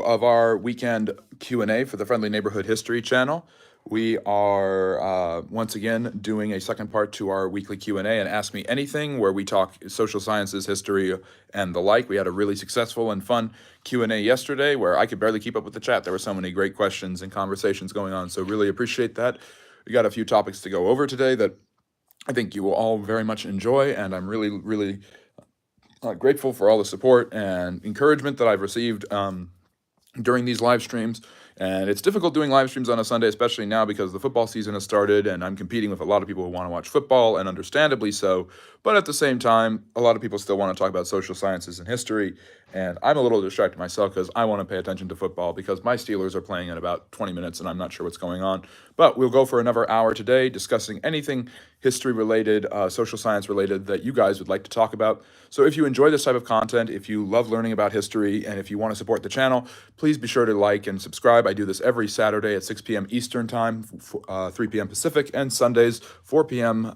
of our weekend Q&A for the Friendly Neighborhood History channel. We are once again doing a second part to our weekly Q&A and Ask Me Anything, where we talk social sciences, history, and the like. We had a really successful and fun Q&A yesterday where I could barely keep up with the chat. There were so many great questions and conversations going on, so really appreciate that. We got a few topics to go over today that I think you will all very much enjoy, and I'm really grateful for all the support and encouragement that I've received during these live streams. And it's difficult doing live streams on a Sunday, especially now because the football season has started and I'm competing with a lot of people who want to watch football, and understandably so. But at the same time, a lot of people still want to talk about social sciences and history. And I'm a little distracted myself because I want to pay attention to football because my Steelers are playing in about 20 minutes and I'm not sure what's going on. But we'll go for another hour today discussing anything history related, social science related that you guys would like to talk about. So if you enjoy this type of content, if you love learning about history, and if you want to support the channel, please be sure to like and subscribe. I do this every Saturday at 6 p.m. Eastern Time, 3 p.m. Pacific, and Sundays, 4 p.m.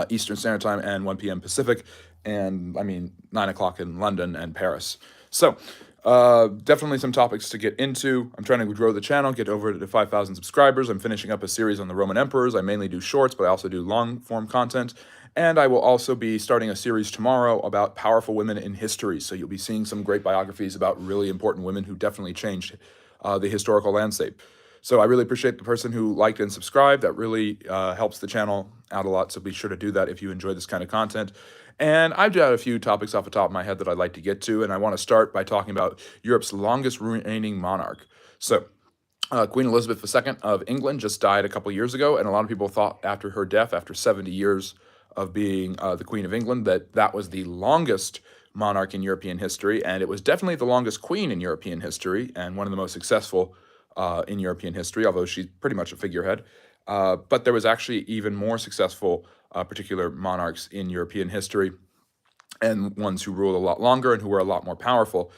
Eastern Standard Time and 1 p.m. Pacific, and 9 o'clock in London and Paris. So definitely some topics to get into. I'm trying to grow the channel, get over to 5,000 subscribers. I'm finishing up a series on the Roman emperors. I mainly do shorts, but I also do long form content. And I will also be starting a series tomorrow about powerful women in history. So you'll be seeing some great biographies about really important women who definitely changed the historical landscape. So I really appreciate the person who liked and subscribed. That really helps the channel out a lot. So be sure to do that if you enjoy this kind of content. And I've got a few topics off the top of my head that I'd like to get to. And I want to start by talking about Europe's longest reigning monarch. So Queen Elizabeth II of England just died a couple years ago. And a lot of people thought after her death, after 70 years of being the Queen of England, that was the longest monarch in European history. And it was definitely the longest queen in European history and one of the most successful in European history, although she's pretty much a figurehead. But there was actually even more successful particular monarchs in European history, and ones who ruled a lot longer and who were a lot more powerful.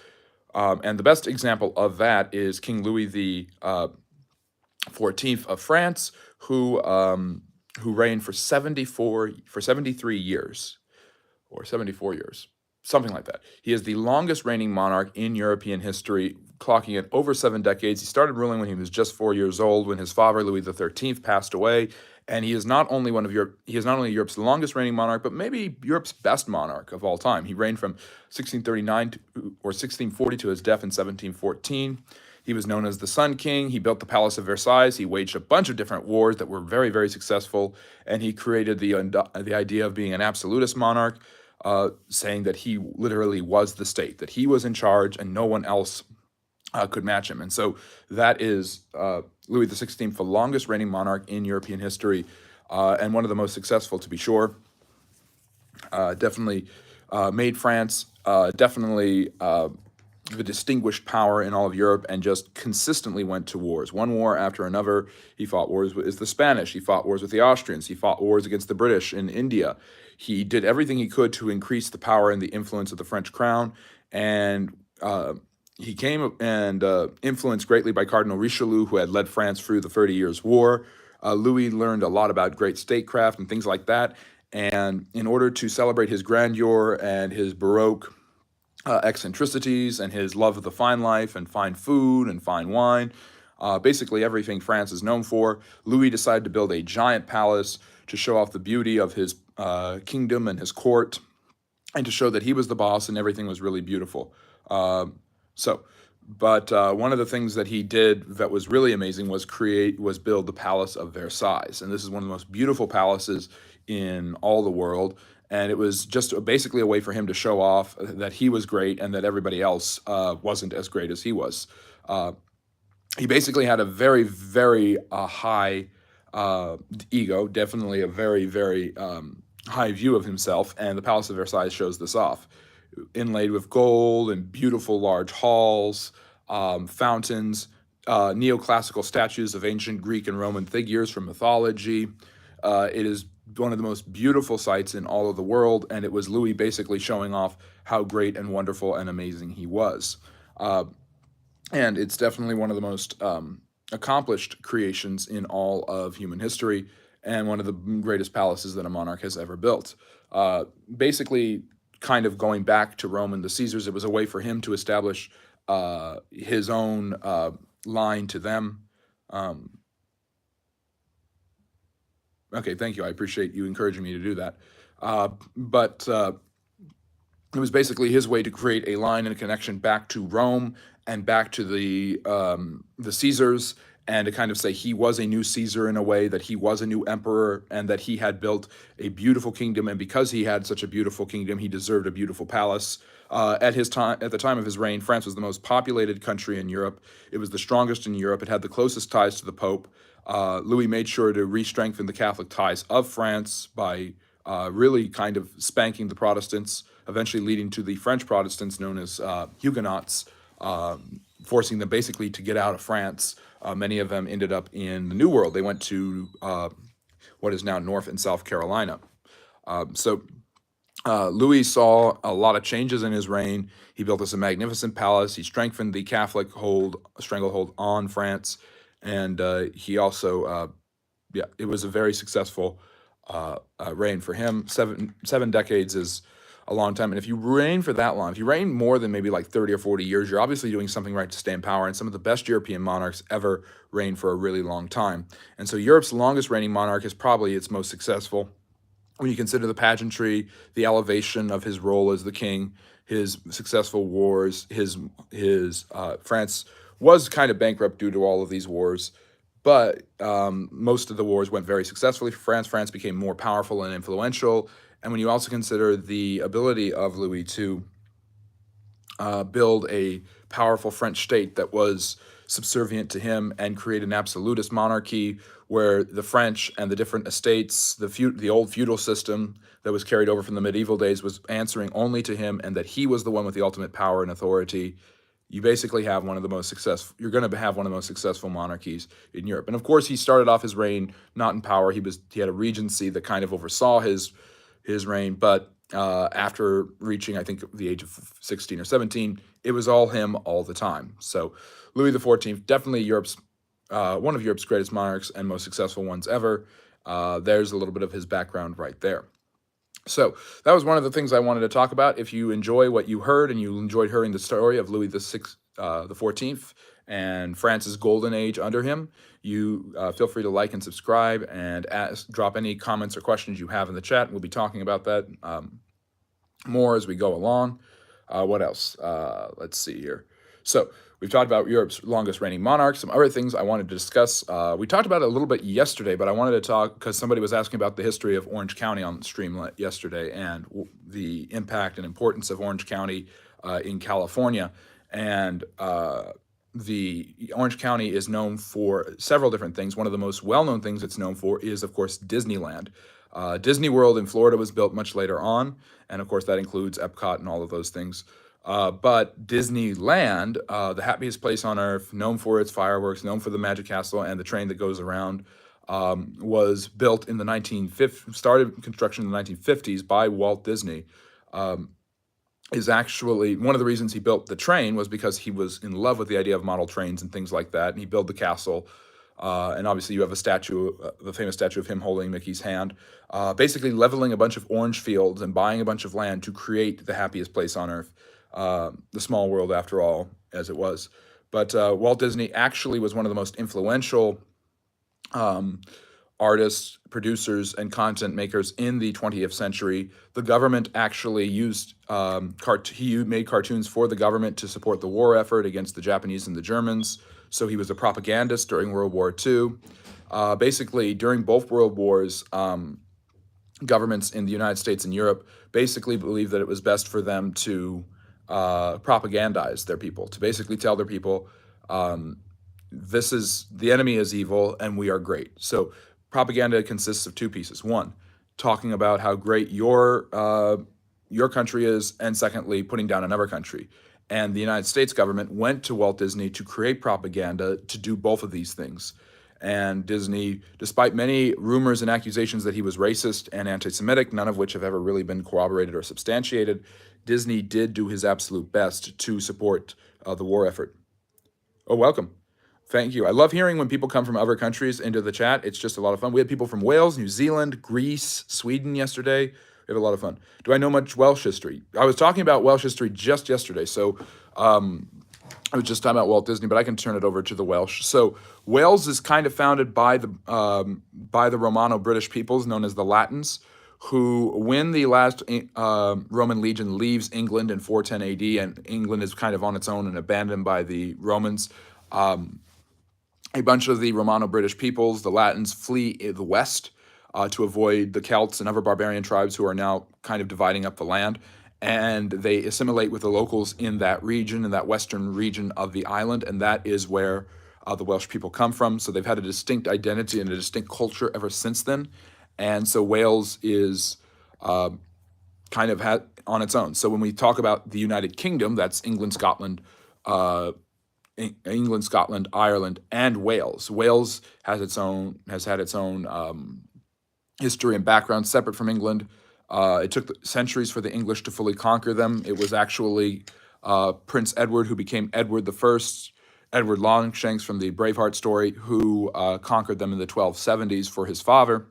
And the best example of that is King Louis the 14th of France, who reigned for 73 years, or 74 years, something like that. He is the longest reigning monarch in European history, clocking at over 7 decades. He started ruling when he was just 4 years old, when his father, Louis XIII, passed away. And he is not only Europe's longest reigning monarch, but maybe Europe's best monarch of all time. He reigned from 1639 or 1640 to his death in 1714. He was known as the Sun King. He built the Palace of Versailles. He waged a bunch of different wars that were very, very successful. And he created the idea of being an absolutist monarch, saying that he literally was the state, that he was in charge and no one else could match him. And so that is Louis XVI, the longest reigning monarch in European history, and one of the most successful, to be sure. Definitely made France definitely the distinguished power in all of Europe, and just consistently went to wars, one war after another. He fought wars with the Spanish. He fought wars with the Austrians. He fought wars against the British in India. He did everything he could to increase the power and the influence of the French crown, and he came and influenced greatly by Cardinal Richelieu, who had led France through the 30 Years' War. Louis learned a lot about great statecraft and things like that. And in order to celebrate his grandeur and his Baroque eccentricities and his love of the fine life and fine food and fine wine, basically everything France is known for, Louis decided to build a giant palace to show off the beauty of his kingdom and his court, and to show that he was the boss and everything was really beautiful. But one of the things that he did that was really amazing was build the Palace of Versailles. And this is one of the most beautiful palaces in all the world. And it was just basically a way for him to show off that he was great and that everybody else wasn't as great as he was. He basically had a very, very high ego, definitely a very, very high view of himself. And the Palace of Versailles shows this off. Inlaid with gold and beautiful large halls, fountains, neoclassical statues of ancient Greek and Roman figures from mythology. It is one of the most beautiful sights in all of the world, and it was Louis basically showing off how great and wonderful and amazing he was. And it's definitely one of the most accomplished creations in all of human history, and one of the greatest palaces that a monarch has ever built. Basically, kind of going back to Rome and the Caesars, it was a way for him to establish his own line to them. Um, okay, thank you. I appreciate you encouraging me to do that. But it was basically his way to create a line and a connection back to Rome and back to the Caesars, and to kind of say he was a new Caesar in a way, that he was a new emperor, and that he had built a beautiful kingdom, and because he had such a beautiful kingdom, he deserved a beautiful palace. At the time of his reign, France was the most populated country in Europe. It was the strongest in Europe. It had the closest ties to the Pope. Louis made sure to re-strengthen the Catholic ties of France by really kind of spanking the Protestants, eventually leading to the French Protestants known as Huguenots, forcing them basically to get out of France. Many of them ended up in the New World. They went to what is now North and South Carolina. So Louis saw a lot of changes in his reign. He built us a magnificent palace. He strengthened the Catholic stranglehold on France, and he also, yeah, it was a very successful reign for him. Seven decades is a long time, and if you reign for that long, if you reign more than maybe like 30 or 40 years, you're obviously doing something right to stay in power. And some of the best European monarchs ever reigned for a really long time. And so Europe's longest reigning monarch is probably its most successful. When you consider the pageantry, the elevation of his role as the king, his successful wars, his France was kind of bankrupt due to all of these wars, but most of the wars went very successfully for France. France became more powerful and influential. And when you also consider the ability of Louis to build a powerful French state that was subservient to him and create an absolutist monarchy where the French and the different estates, the old feudal system that was carried over from the medieval days, was answering only to him, and that he was the one with the ultimate power and authority, you basically have one of the most successful, you're going to have one of the most successful monarchies in Europe. And of course, he started off his reign not in power. He had a regency that kind of oversaw his reign, but after reaching, I think, the age of 16 or 17, it was all him all the time. So Louis XIV, definitely one of Europe's greatest monarchs and most successful ones ever. There's a little bit of his background right there. So that was one of the things I wanted to talk about. If you enjoy what you heard and you enjoyed hearing the story of Louis the XIV and France's golden age under him, you feel free to like and subscribe, and drop any comments or questions you have in the chat. We'll be talking about that more as we go along. What else? Let's see here. So we've talked about Europe's longest reigning monarch. Some other things I wanted to discuss. We talked about it a little bit yesterday, but I wanted to talk because somebody was asking about the history of Orange County on the stream yesterday, and the impact and importance of Orange County in California. And the Orange County is known for several different things. One of the most well-known things it's known for is, of course, Disneyland. Disney World in Florida was built much later on, and of course that includes Epcot and all of those things. But Disneyland, the happiest place on earth, known for its fireworks, known for the Magic Castle and the train that goes around, was built in the 1950s, started construction in the 1950s by Walt Disney. Is actually one of the reasons he built the train was because he was in love with the idea of model trains and things like that, and he built the castle. And obviously you have a statue, the famous statue of him holding Mickey's hand, basically leveling a bunch of orange fields and buying a bunch of land to create the happiest place on earth, the small world after all, as it was. But Walt Disney actually was one of the most influential artists, producers, and content makers in the 20th century. The government actually used, he made cartoons for the government to support the war effort against the Japanese and the Germans. So he was a propagandist during World War II. Basically, during both World Wars, governments in the United States and Europe basically believed that it was best for them to propagandize their people, to basically tell their people, the enemy is evil and we are great. So propaganda consists of two pieces. One, talking about how great your country is, and secondly, putting down another country. And the United States government went to Walt Disney to create propaganda to do both of these things. And Disney, despite many rumors and accusations that he was racist and anti-Semitic, none of which have ever really been corroborated or substantiated, Disney did do his absolute best to support the war effort. Oh, welcome. Thank you. I love hearing when people come from other countries into the chat. It's just a lot of fun. We had people from Wales, New Zealand, Greece, Sweden yesterday. We have a lot of fun. Do I know much Welsh history? I was talking about Welsh history just yesterday. So I was just talking about Walt Disney, but I can turn it over to the Welsh. So Wales is kind of founded by the Romano-British peoples known as the Latins, who, when the last Roman legion leaves England in 410 AD, and England is kind of on its own and abandoned by the Romans, a bunch of the Romano-British peoples, the Latins, flee the west to avoid the Celts and other barbarian tribes who are now kind of dividing up the land. And they assimilate with the locals in that region, in that western region of the island, and that is where the Welsh people come from. So they've had a distinct identity and a distinct culture ever since then. And so Wales is kind of on its own. So when we talk about the United Kingdom, that's England, Scotland, Ireland, and Wales. Wales has had its own history and background separate from England. It took centuries for the English to fully conquer them. It was actually Prince Edward who became Edward I, Edward Longshanks from the Braveheart story, who conquered them in the 1270s for his father,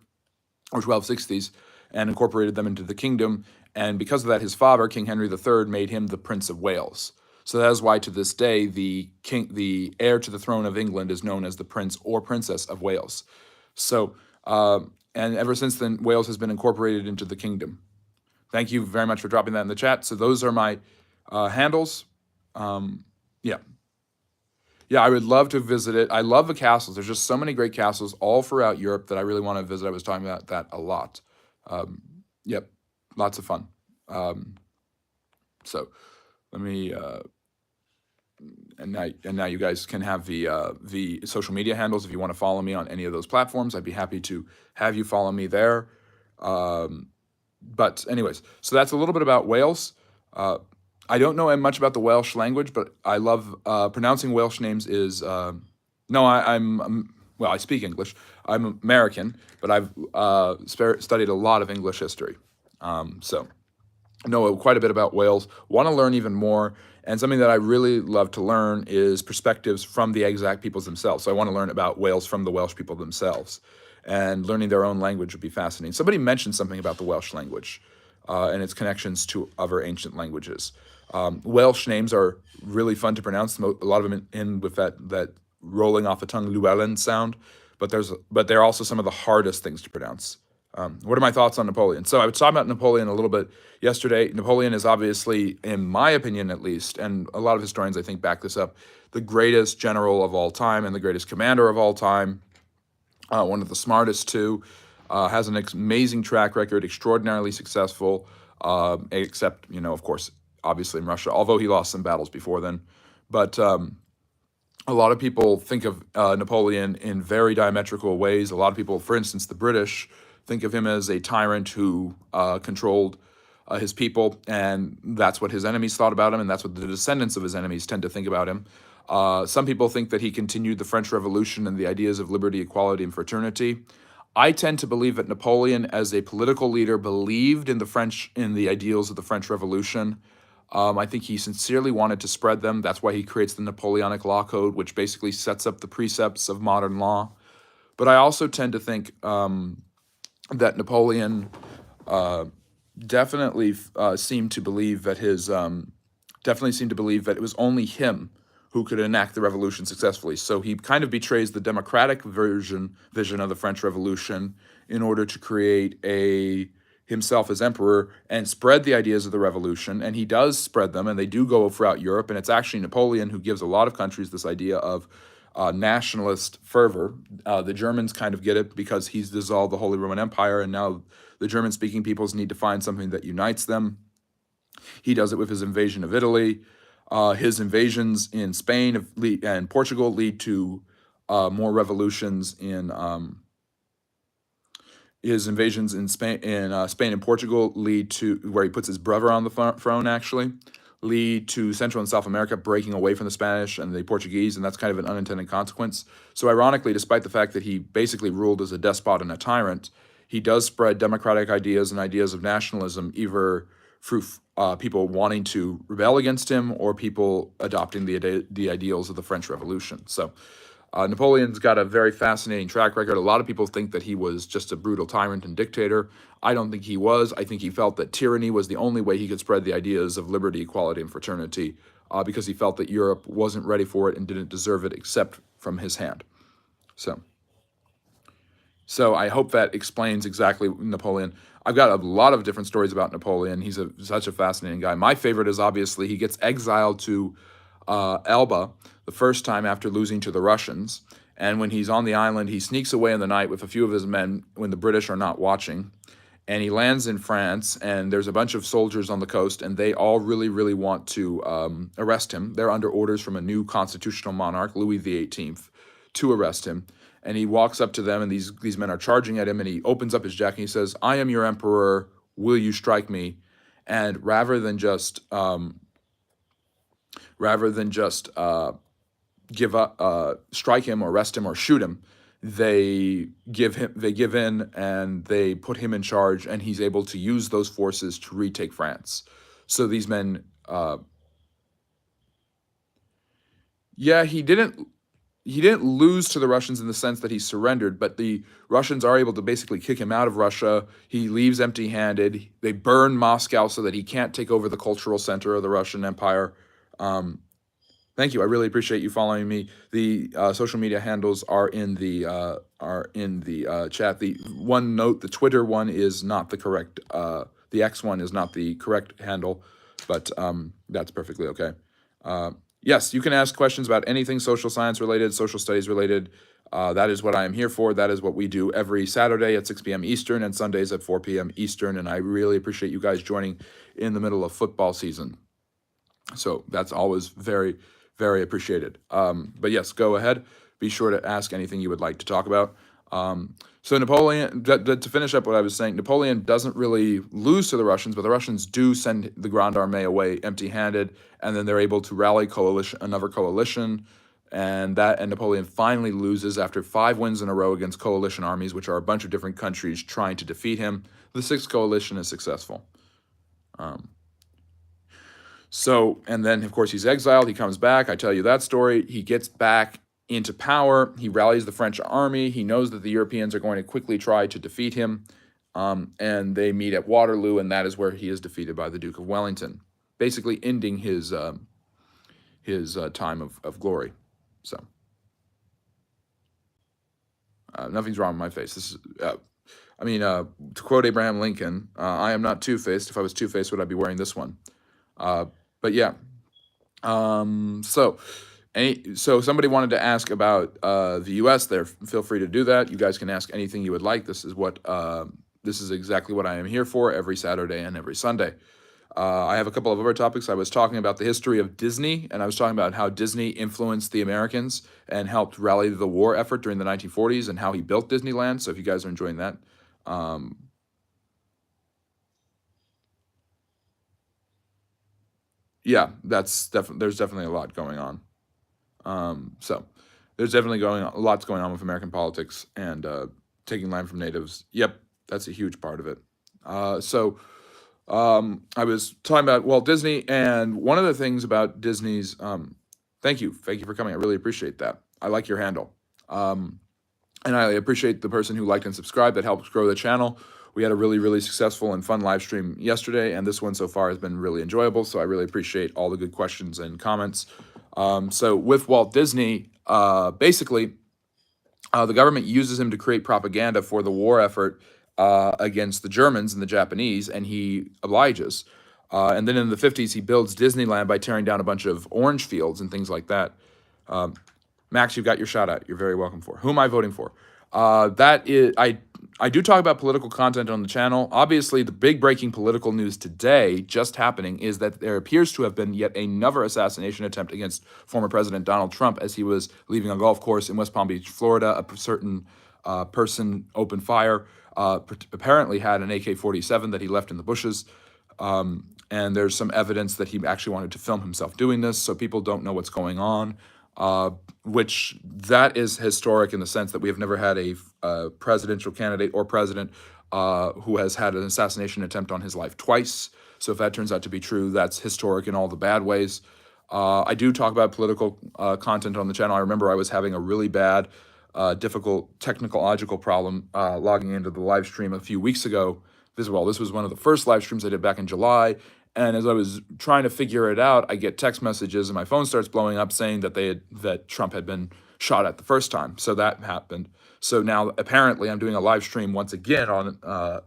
or 1260s, and incorporated them into the kingdom. And because of that, his father, King Henry III, made him the Prince of Wales. So that is why, to this day, the heir to the throne of England is known as the Prince or Princess of Wales. So, and ever since then, Wales has been incorporated into the kingdom. Thank you very much for dropping that in the chat. So those are my handles. Yeah. Yeah, I would love to visit it. I love the castles. There's just so many great castles all throughout Europe that I really want to visit. I was talking about that a lot. Yep, lots of fun. So let me, and now you guys can have the social media handles if you want to follow me on any of those platforms. I'd be happy to have you follow me there. But anyways, so that's a little bit about Wales. I don't know much about the Welsh language, but I love pronouncing Welsh names is no, well, I speak English. I'm American, but I've studied a lot of English history. So know quite a bit about Wales, want to learn even more, and something that I really love to learn is perspectives from the exact peoples themselves. So I want to learn about Wales from the Welsh people themselves, and learning their own language would be fascinating. Somebody mentioned something about the Welsh language and its connections to other ancient languages. Welsh names are really fun to pronounce. A lot of them in with that rolling off the tongue Llewellyn sound, but they're also some of the hardest things to pronounce. What are my thoughts on Napoleon? So I was talking about Napoleon a little bit yesterday. Napoleon is obviously, in my opinion at least, and a lot of historians I think back this up, the greatest general of all time and the greatest commander of all time. One of the smartest too. Has an amazing track record, extraordinarily successful, except, of course, obviously in Russia, although he lost some battles before then. But a lot of people think of Napoleon in very diametrical ways. A lot of people, for instance, the British, think of him as a tyrant who controlled his people, and that's what his enemies thought about him, and that's what the descendants of his enemies tend to think about him. Some people think that he continued the French Revolution and the ideas of liberty, equality, and fraternity. I tend to believe that Napoleon, as a political leader, believed in the ideals of the French Revolution. I think he sincerely wanted to spread them. That's why he creates the Napoleonic Law Code, which basically sets up the precepts of modern law. But I also tend to think that Napoleon definitely seemed to believe that it was only him who could enact the revolution successfully. So he kind of betrays the democratic vision of the French Revolution in order to create himself as emperor and spread the ideas of the revolution. And he does spread them, and they do go throughout Europe. And it's actually Napoleon who gives a lot of countries this idea of nationalist fervor. The Germans kind of get it because he's dissolved the Holy Roman Empire, and now the German-speaking peoples need to find something that unites them. He does it with his invasion of Italy. His invasions in Spain and Portugal lead to more revolutions in his invasions in Spain and Portugal lead to where he puts his brother on the throne, actually, lead to Central and South America breaking away from the Spanish and the Portuguese, and that's kind of an unintended consequence. So ironically, despite the fact that he basically ruled as a despot and a tyrant, he does spread democratic ideas and ideas of nationalism, either through people wanting to rebel against him or people adopting the ideals of the French Revolution. So Napoleon's got a very fascinating track record. A lot of people think that he was just a brutal tyrant and dictator. I don't think he was. I think he felt that tyranny was the only way he could spread the ideas of liberty, equality, and fraternity because he felt that Europe wasn't ready for it and didn't deserve it except from his hand. So I hope that explains exactly Napoleon. I've got a lot of different stories about Napoleon. He's such a fascinating guy. My favorite is obviously he gets exiled to Elba the first time after losing to the Russians. And when he's on the island, he sneaks away in the night with a few of his men when the British are not watching. And he lands in France, and there's a bunch of soldiers on the coast, and they all really, really want to arrest him. They're under orders from a new constitutional monarch, Louis XVIII, to arrest him. And he walks up to them, and these men are charging at him, and he opens up his jacket and he says, "I am your emperor. Will you strike me?" And rather than just give up, strike him, or arrest him, or shoot him, they give in, and they put him in charge, and he's able to use those forces to retake France. So these men, he didn't lose to the Russians in the sense that he surrendered, but the Russians are able to basically kick him out of Russia. He leaves empty-handed. They burn Moscow so that he can't take over the cultural center of the Russian Empire. Thank you. I really appreciate you following me. The social media handles are in the chat. The one note: the Twitter one is not the correct. The X one is not the correct handle, but that's perfectly okay. Yes, you can ask questions about anything social science related, social studies related. That is what I am here for. That is what we do every Saturday at 6 p.m. Eastern and Sundays at 4 p.m. Eastern. And I really appreciate you guys joining in the middle of football season. So that's always very, very appreciated. But yes, go ahead. Be sure to ask anything you would like to talk about. So Napoleon, to finish up what I was saying, Napoleon doesn't really lose to the Russians, but the Russians do send the Grande Armée away empty-handed, and then they're able to rally another coalition, and Napoleon finally loses after 5 wins in a row against coalition armies, which are a bunch of different countries trying to defeat him. The 6th coalition is successful. And then, of course, he's exiled. He comes back. I tell you that story. He gets back into power. He rallies the French army. He knows that the Europeans are going to quickly try to defeat him. And they meet at Waterloo, and that is where he is defeated by the Duke of Wellington, basically ending his time of glory. So nothing's wrong with my face. This is, to quote Abraham Lincoln, "I am not two-faced. If I was two-faced, would I be wearing this one?" But yeah. So somebody wanted to ask about the U.S. there. Feel free to do that. You guys can ask anything you would like. This is exactly what I am here for every Saturday and every Sunday. I have a couple of other topics. I was talking about the history of Disney, and I was talking about how Disney influenced the Americans and helped rally the war effort during the 1940s, and how he built Disneyland. So if you guys are enjoying that, yeah, there's definitely a lot going on. So there's definitely lots going on with American politics and taking land from natives. Yep, that's a huge part of it. I was talking about Walt Disney, and one of the things about Disney's, thank you for coming. I really appreciate that. I like your handle. And I appreciate the person who liked and subscribed. That helps grow the channel. We had a really, really successful and fun live stream yesterday, and this one so far has been really enjoyable, so I really appreciate all the good questions and comments. So with Walt Disney, basically, the government uses him to create propaganda for the war effort against the Germans and the Japanese, and he obliges. And then in the 50s, he builds Disneyland by tearing down a bunch of orange fields and things like that. Max, you've got your shout out. You're very welcome for. Who am I voting for? I do talk about political content on the channel. Obviously, the big breaking political news today, just happening, is that there appears to have been yet another assassination attempt against former President Donald Trump as he was leaving a golf course in West Palm Beach, Florida. A certain person opened fire, apparently had an AK-47 that he left in the bushes. And there's some evidence that he actually wanted to film himself doing this, so people don't know what's going on. Which that is historic in the sense that we have never had a presidential candidate or president who has had an assassination attempt on his life twice. So if that turns out to be true, that's historic in all the bad ways. I do talk about political content on the channel. I remember I was having a really bad, difficult technological problem logging into the live stream a few weeks ago. This was one of the first live streams I did back in July, And as I was trying to figure it out, I get text messages and my phone starts blowing up saying that Trump had been shot at the first time. So that happened. So now apparently I'm doing a live stream once again on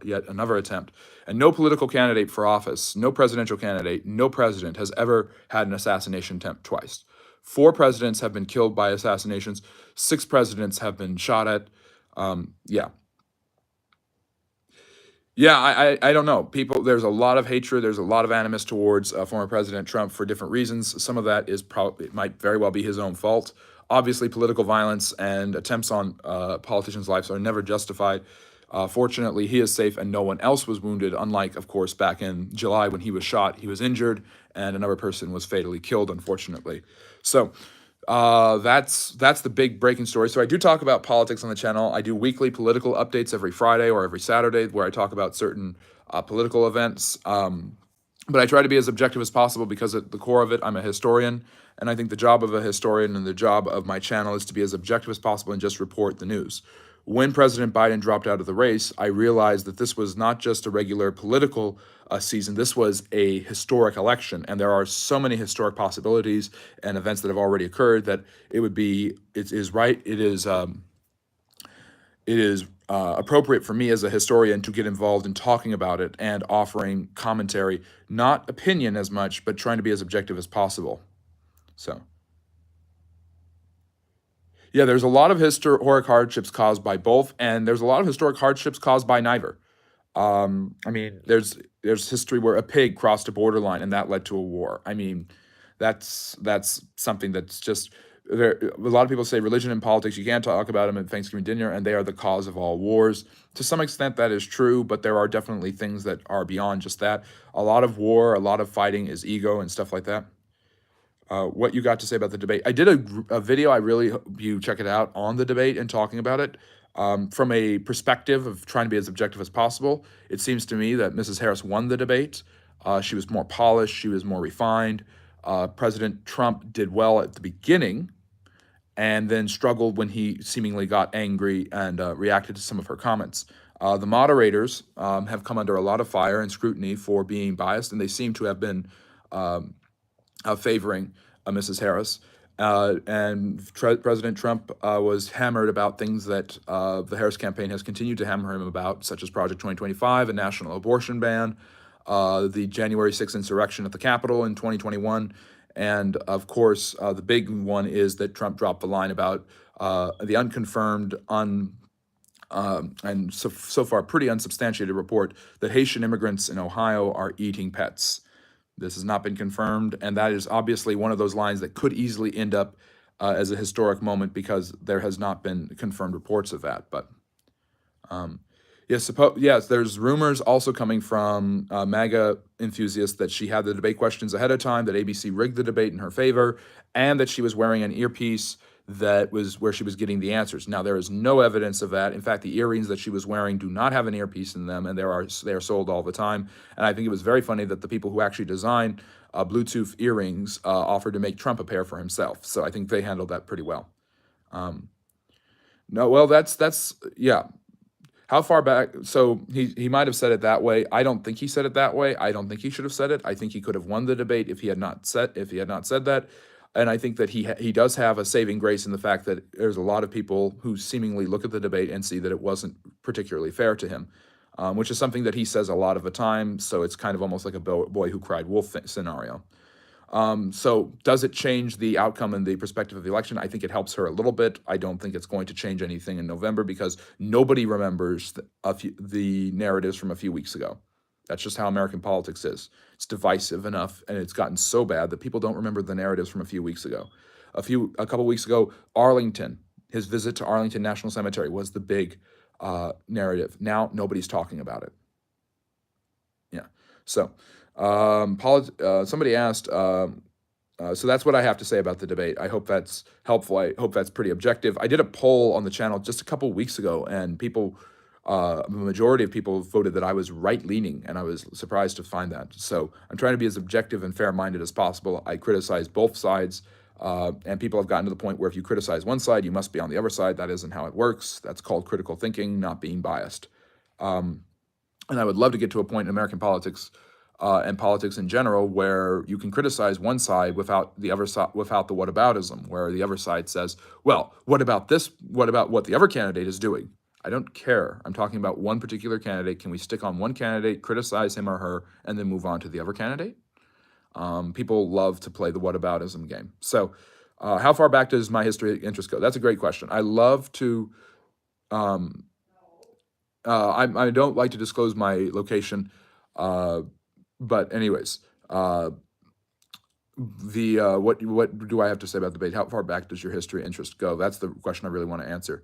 yet another attempt. And no political candidate for office, no presidential candidate, no president has ever had an assassination attempt twice. 4 presidents have been killed by assassinations. 6 presidents have been shot at. Yeah. Yeah, I don't know. People, there's a lot of hatred. There's a lot of animus towards former President Trump for different reasons. Some of that is probably, it might very well be his own fault. Obviously, political violence and attempts on politicians' lives are never justified. Fortunately, he is safe and no one else was wounded, unlike, of course, back in July when he was shot, he was injured, and another person was fatally killed, unfortunately. So, that's the big breaking story. So I do talk about politics on the channel. I do weekly political updates every Friday or every Saturday where I talk about certain political events. But I try to be as objective as possible because at the core of it, I'm a historian. And I think the job of a historian and the job of my channel is to be as objective as possible and just report the news. When President Biden dropped out of the race, I realized that this was not just a regular political season. This was a historic election, and there are so many historic possibilities and events that have already occurred that it is appropriate for me as a historian to get involved in talking about it and offering commentary, not opinion as much, but trying to be as objective as possible. So. Yeah, there's a lot of historic hardships caused by both, and there's a lot of historic hardships caused by neither. I mean, there's history where a pig crossed a borderline and that led to a war. I mean, that's something that's just there. A lot of people say religion and politics, you can't talk about them at Thanksgiving dinner, and they are the cause of all wars. To some extent, that is true, but there are definitely things that are beyond just that. A lot of war, a lot of fighting is ego and stuff like that. What you got to say about the debate. I did a video, I really hope you check it out, on the debate and talking about it. From a perspective of trying to be as objective as possible, it seems to me that Mrs. Harris won the debate. She was more polished, she was more refined. President Trump did well at the beginning and then struggled when he seemingly got angry and reacted to some of her comments. The moderators have come under a lot of fire and scrutiny for being biased, and they seem to have been favoring Mrs. Harris. President Trump was hammered about things that the Harris campaign has continued to hammer him about, such as Project 2025, a national abortion ban, the January 6th insurrection at the Capitol in 2021, and of course, the big one is that Trump dropped the line about the unconfirmed, and so far pretty unsubstantiated report that Haitian immigrants in Ohio are eating pets. This has not been confirmed, and that is obviously one of those lines that could easily end up as a historic moment because there has not been confirmed reports of that. But yes, there's rumors also coming from MAGA enthusiasts that she had the debate questions ahead of time, that ABC rigged the debate in her favor, and that she was wearing an earpiece that was where she was getting the answers. Now, there is no evidence of that. In fact, the earrings that she was wearing do not have an earpiece in them, and they are sold all the time. And I think it was very funny that the people who actually designed Bluetooth earrings offered to make Trump a pair for himself. So I think they handled that pretty well. No, well, yeah. How far back? So he might have said it that way. I don't think he said it that way. I don't think he should have said it. I think he could have won the debate if he had not said that. And I think that he does have a saving grace in the fact that there's a lot of people who seemingly look at the debate and see that it wasn't particularly fair to him, which is something that he says a lot of the time. So it's kind of almost like a boy who cried wolf scenario. So does it change the outcome and the perspective of the election? I think it helps her a little bit. I don't think it's going to change anything in November because nobody remembers the narratives from a few weeks ago. That's just how American politics is. It's divisive enough, and it's gotten so bad that people don't remember the narratives from a few weeks ago. A couple weeks ago, Arlington, his visit to Arlington National Cemetery was the big narrative. Now nobody's talking about it. Yeah. So somebody asked. So that's what I have to say about the debate. I hope that's helpful. I hope that's pretty objective. I did a poll on the channel just a couple weeks ago, and the majority of people voted that I was right-leaning, and I was surprised to find that. So I'm trying to be as objective and fair-minded as possible. I criticize both sides, and people have gotten to the point where if you criticize one side, you must be on the other side. That isn't how it works. That's called critical thinking, not being biased. And I would love to get to a point in American politics and politics in general, where you can criticize one side without the other side, without the whataboutism, where the other side says, "Well, what about this? What about what the other candidate is doing?" I don't care. I'm talking about one particular candidate. Can we stick on one candidate, criticize him or her, and then move on to the other candidate? People love to play the whataboutism game. So, how far back does my history interest go? That's a great question. I love to. Um, I don't like to disclose my location, but anyways, what do I have to say about the debate? How far back does your history interest go? That's the question I really want to answer.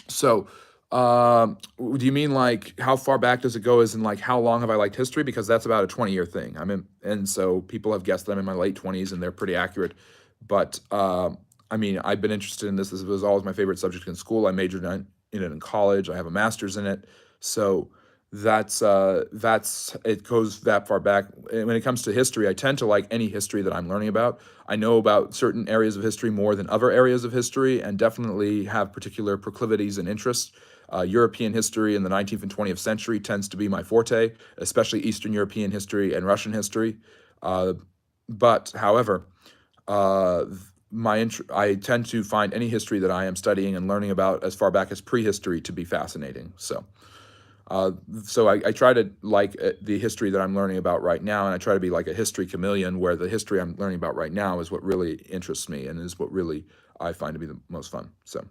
So, do you mean like how far back does it go? As in like how long have I liked history? Because that's about a 20-year thing. And so people have guessed that I'm in my late 20s, and they're pretty accurate. But I mean, I've been interested in this. This was always my favorite subject in school. I majored in it in college. I have a master's in it. So that's it goes that far back. And when it comes to history, I tend to like any history that I'm learning about. I know about certain areas of history more than other areas of history, and definitely have particular proclivities and interests. European history in the 19th and 20th century tends to be my forte, especially Eastern European history and Russian history. But however, I tend to find any history that I am studying and learning about as far back as prehistory to be fascinating. So I try to like the history that I'm learning about right now, and I try to be like a history chameleon, where the history I'm learning about right now is what really interests me and is what really I find to be the most fun. So,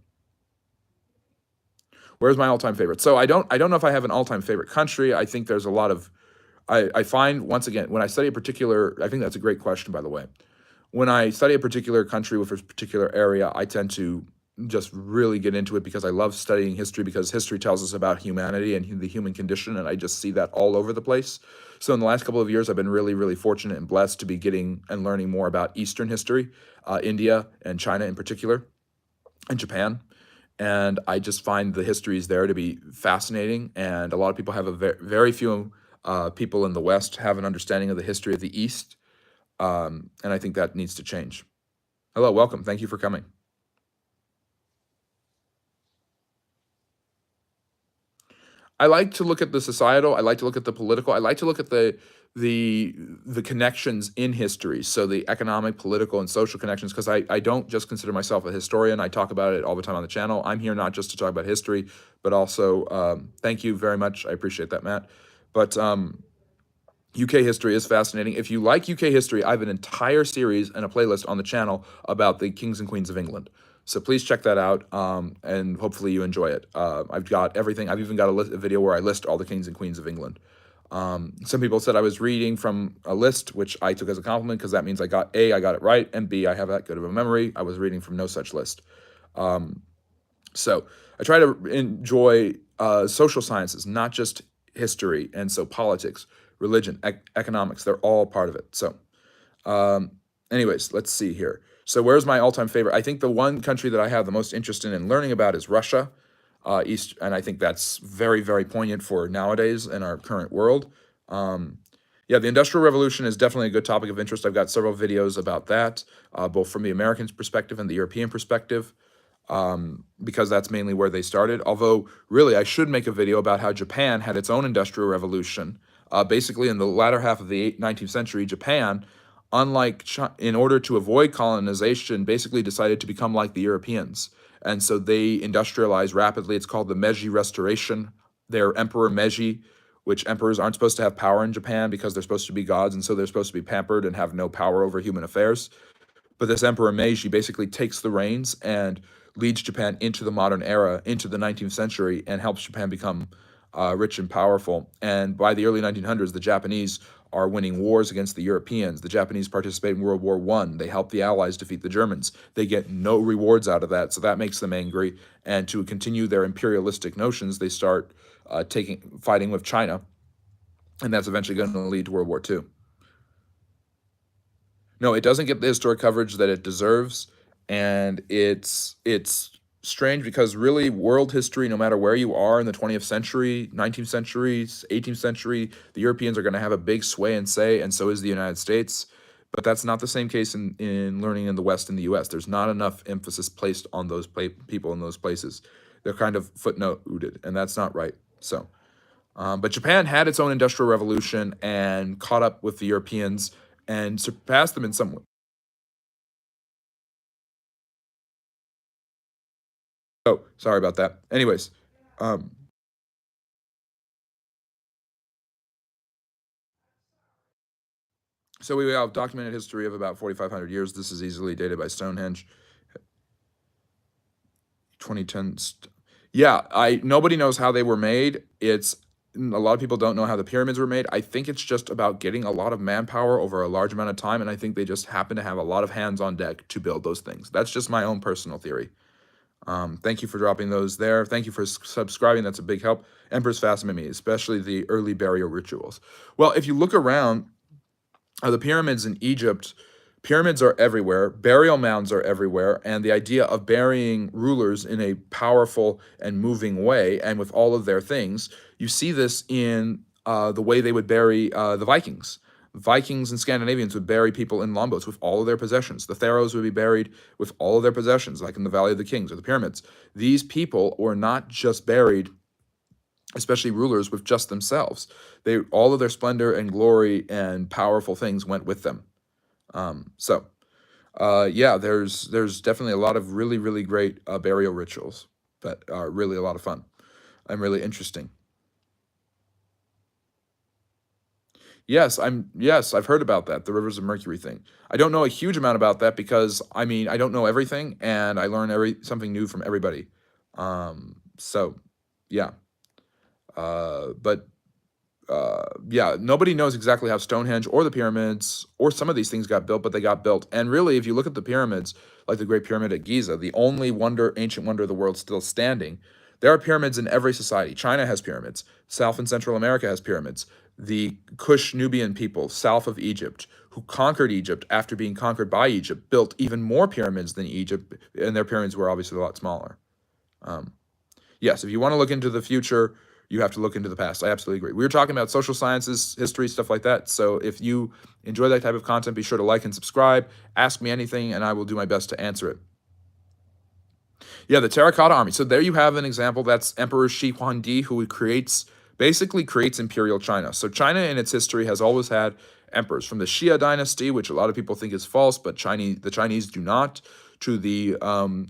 where's my all-time favorite? So I don't know if I have an all-time favorite country. I think there's a lot of I find, once again, when I study a particular, I think that's a great question, by the way. When I study a particular country with a particular area, I tend to just really get into it because I love studying history, because history tells us about humanity and the human condition, and I just see that all over the place. So in the last couple of years, I've been really, really fortunate and blessed to be getting and learning more about Eastern history, India and China in particular, and Japan. And I just find the histories there to be fascinating. And a lot of people have very few people in the West have an understanding of the history of the East. And I think that needs to change. Hello, welcome. Thank you for coming. I like to look at the societal. I like to look at the political. I like to look at the connections in history. So the economic, political, and social connections. Because I don't just consider myself a historian. I talk about it all the time on the channel. I'm here not just to talk about history, but also thank you very much. I appreciate that, Matt. But UK history is fascinating. If you like UK history, I have an entire series and a playlist on the channel about the kings and queens of England. So please check that out, and hopefully you enjoy it. I've got everything. I've even got a video where I list all the kings and queens of England. Some people said I was reading from a list, which I took as a compliment, because that means I got it right, and B, I have that good of a memory. I was reading from no such list. So I try to enjoy social sciences, not just history, and so politics, religion, economics, they're all part of it. So anyways, let's see here. So where's my all-time favorite? I think the one country that I have the most interest in learning about is Russia, and I think that's very, very poignant for nowadays in our current world. Yeah, the Industrial Revolution is definitely a good topic of interest. I've got several videos about that, both from the American perspective and the European perspective, because that's mainly where they started. Although, really, I should make a video about how Japan had its own Industrial Revolution. Basically, in the latter half of the 19th century, Japan, in order to avoid colonization, basically decided to become like the Europeans. And so they industrialized rapidly. It's called the Meiji Restoration. Their Emperor Meiji, which emperors aren't supposed to have power in Japan because they're supposed to be gods, and so they're supposed to be pampered and have no power over human affairs. But this Emperor Meiji basically takes the reins and leads Japan into the modern era, into the 19th century, and helps Japan become rich and powerful. And by the early 1900s, the Japanese are winning wars against the Europeans. The Japanese participate in World War I. They help the Allies defeat the Germans. They get no rewards out of that, so that makes them angry. And to continue their imperialistic notions, they start fighting with China, and that's eventually going to lead to World War II. No, it doesn't get the historic coverage that it deserves, and it's strange because really world history, no matter where you are in the 20th century, 19th century, 18th century, the Europeans are going to have a big sway and say, and so is the United States. But that's not the same case in learning in the West and the US. There's not enough emphasis placed on those people in those places. They're kind of footnoted, and that's not right. So But Japan had its own industrial revolution and caught up with the Europeans and surpassed them in some way. Oh, sorry about that. Anyways, um, so we have documented history of about 4,500 years. This is easily dated by Stonehenge. 2010. Yeah, I nobody knows how they were made. It's a lot of people don't know how the pyramids were made. I think it's just about getting a lot of manpower over a large amount of time, and I think they just happen to have a lot of hands on deck to build those things. That's just my own personal theory. Thank you for dropping those there. Thank you for subscribing. That's a big help. Emperors fascinate me, especially the early burial rituals. Well, if you look around, the pyramids in Egypt, pyramids are everywhere, burial mounds are everywhere, and the idea of burying rulers in a powerful and moving way and with all of their things, you see this in the way they would bury the Vikings. Vikings and Scandinavians would bury people in longboats with all of their possessions. The pharaohs would be buried with all of their possessions, like in the Valley of the Kings or the pyramids. These people were not just buried, especially rulers, with just themselves. They all of their splendor and glory and powerful things went with them. Yeah, there's definitely a lot of really great burial rituals that are really a lot of fun and really interesting. Yes, I've heard about that, the Rivers of Mercury thing. I don't know a huge amount about that because I mean I don't know everything and I learn something new from everybody. So yeah, but yeah, nobody knows exactly how Stonehenge or the pyramids or some of these things got built, but they got built. And really, if you look at the pyramids, like the Great Pyramid at Giza, the only ancient wonder of the world still standing, there are pyramids in every society. China has pyramids. South and Central America has pyramids. The Kush Nubian people south of Egypt, who conquered Egypt after being conquered by Egypt, built even more pyramids than Egypt, and their pyramids were obviously a lot smaller. Yes, if you want to look into the future, you have to look into the past. I absolutely agree. We were talking about social sciences, history, stuff like that. So if you enjoy that type of content, be sure to like and subscribe. Ask me anything, and I will do my best to answer it. Yeah, the Terracotta Army. So there you have an example. That's Emperor Shi Huangdi, who basically creates imperial China. So China in its history has always had emperors, from the Xia dynasty, which a lot of people think is false, but the Chinese do not, to the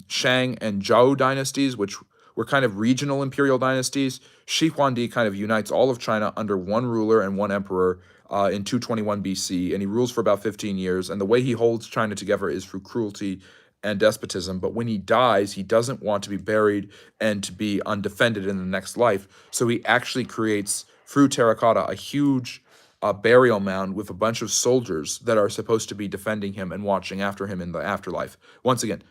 Shang and Zhou dynasties, which were kind of regional imperial dynasties. Shi Huangdi kind of unites all of China under one ruler and one emperor in 221 BC, and he rules for about 15 years. And the way he holds China together is through cruelty and despotism. But when he dies, he doesn't want to be buried and to be undefended in the next life. So he actually creates, through terracotta, a huge burial mound with a bunch of soldiers that are supposed to be defending him and watching after him in the afterlife. Once again,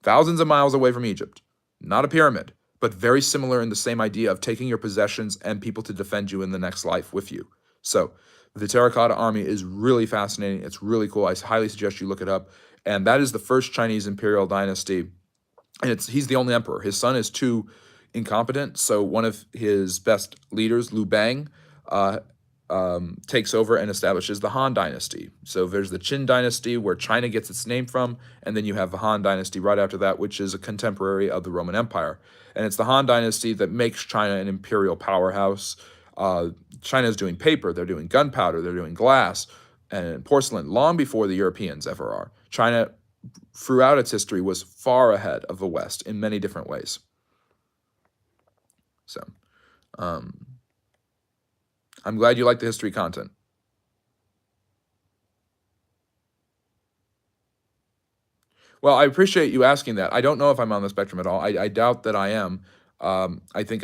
thousands of miles away from Egypt. Not a pyramid, but very similar in the same idea of taking your possessions and people to defend you in the next life with you. So the Terracotta Army is really fascinating. It's really cool. I highly suggest you look it up. And that is the first Chinese imperial dynasty. And he's the only emperor. His son is too incompetent. So one of his best leaders, Liu Bang, takes over and establishes the Han Dynasty. So there's the Qin Dynasty, where China gets its name from, and then you have the Han Dynasty right after that, which is a contemporary of the Roman Empire. And it's the Han Dynasty that makes China an imperial powerhouse. China is doing paper, they're doing gunpowder, they're doing glass and porcelain long before the Europeans ever are. China, throughout its history, was far ahead of the West in many different ways. So, I'm glad you like the history content. Well, I appreciate you asking that. I don't know if I'm on the spectrum at all. I doubt that I am. I think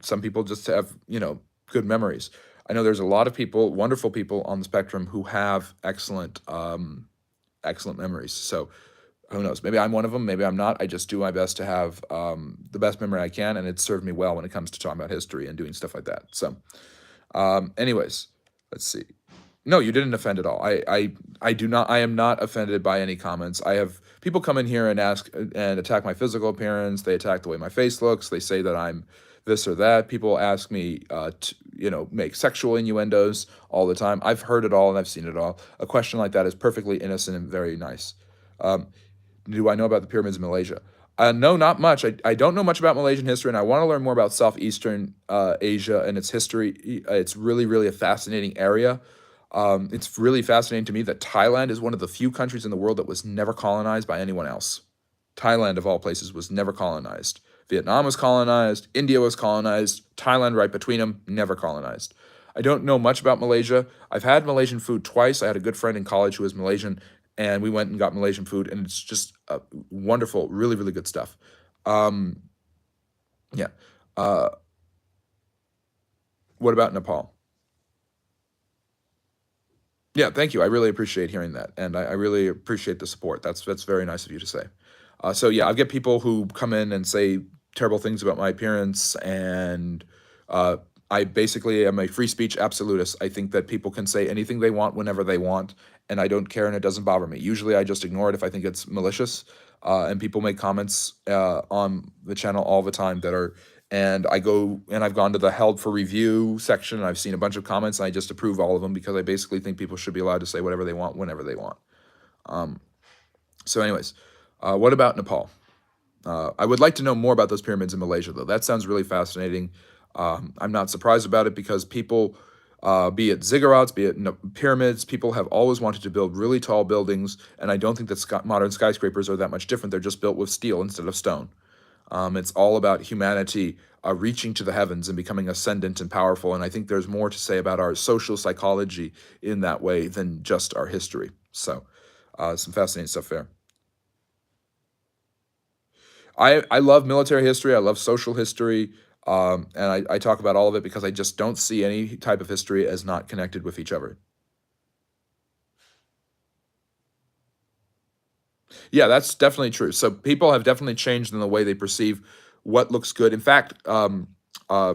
some people just have, good memories. I know there's a lot of people, wonderful people on the spectrum who have excellent memories. So who knows? Maybe I'm one of them. Maybe I'm not. I just do my best to have the best memory I can, and it's served me well when it comes to talking about history and doing stuff like that. So, anyways, let's see. No, you didn't offend at all. I do not. I am not offended by any comments. I have people come in here and ask and attack my physical appearance. They attack the way my face looks. They say that I'm this or that. People ask me make sexual innuendos all the time. I've heard it all and I've seen it all. A question like that is perfectly innocent and very nice. Do I know about the pyramids in Malaysia? No, not much. I don't know much about Malaysian history, and I want to learn more about Southeastern Asia and its history. It's really, really a fascinating area. It's really fascinating to me that Thailand is one of the few countries in the world that was never colonized by anyone else. Thailand, of all places, was never colonized. Vietnam was colonized, India was colonized, Thailand right between them, never colonized. I don't know much about Malaysia. I've had Malaysian food twice. I had a good friend in college who was Malaysian, and we went and got Malaysian food, and it's just wonderful, really, really good stuff. Um, yeah. Uh, what about Nepal? Yeah, thank you. I really appreciate hearing that, and I really appreciate the support. That's very nice of you to say. So yeah, I get people who come in and say terrible things about my appearance, and uh, I basically am a free speech absolutist. I think that people can say anything they want whenever they want, and I don't care, and it doesn't bother me. Usually, I just ignore it if I think it's malicious. And people make comments on the channel all the time that are, and I go and I've gone to the held for review section, and I've seen a bunch of comments, and I just approve all of them because I basically think people should be allowed to say whatever they want whenever they want. So, anyways, what about Nepal? I would like to know more about those pyramids in Malaysia, though. That sounds really fascinating. I'm not surprised about it because people, be it ziggurats, be it pyramids, people have always wanted to build really tall buildings, and I don't think that modern skyscrapers are that much different. They're just built with steel instead of stone. It's all about humanity reaching to the heavens and becoming ascendant and powerful. And I think there's more to say about our social psychology in that way than just our history. So, some fascinating stuff there. I love military history. I love social history. And I talk about all of it because I just don't see any type of history as not connected with each other. Yeah, that's definitely true. So people have definitely changed in the way they perceive what looks good. In fact, uh,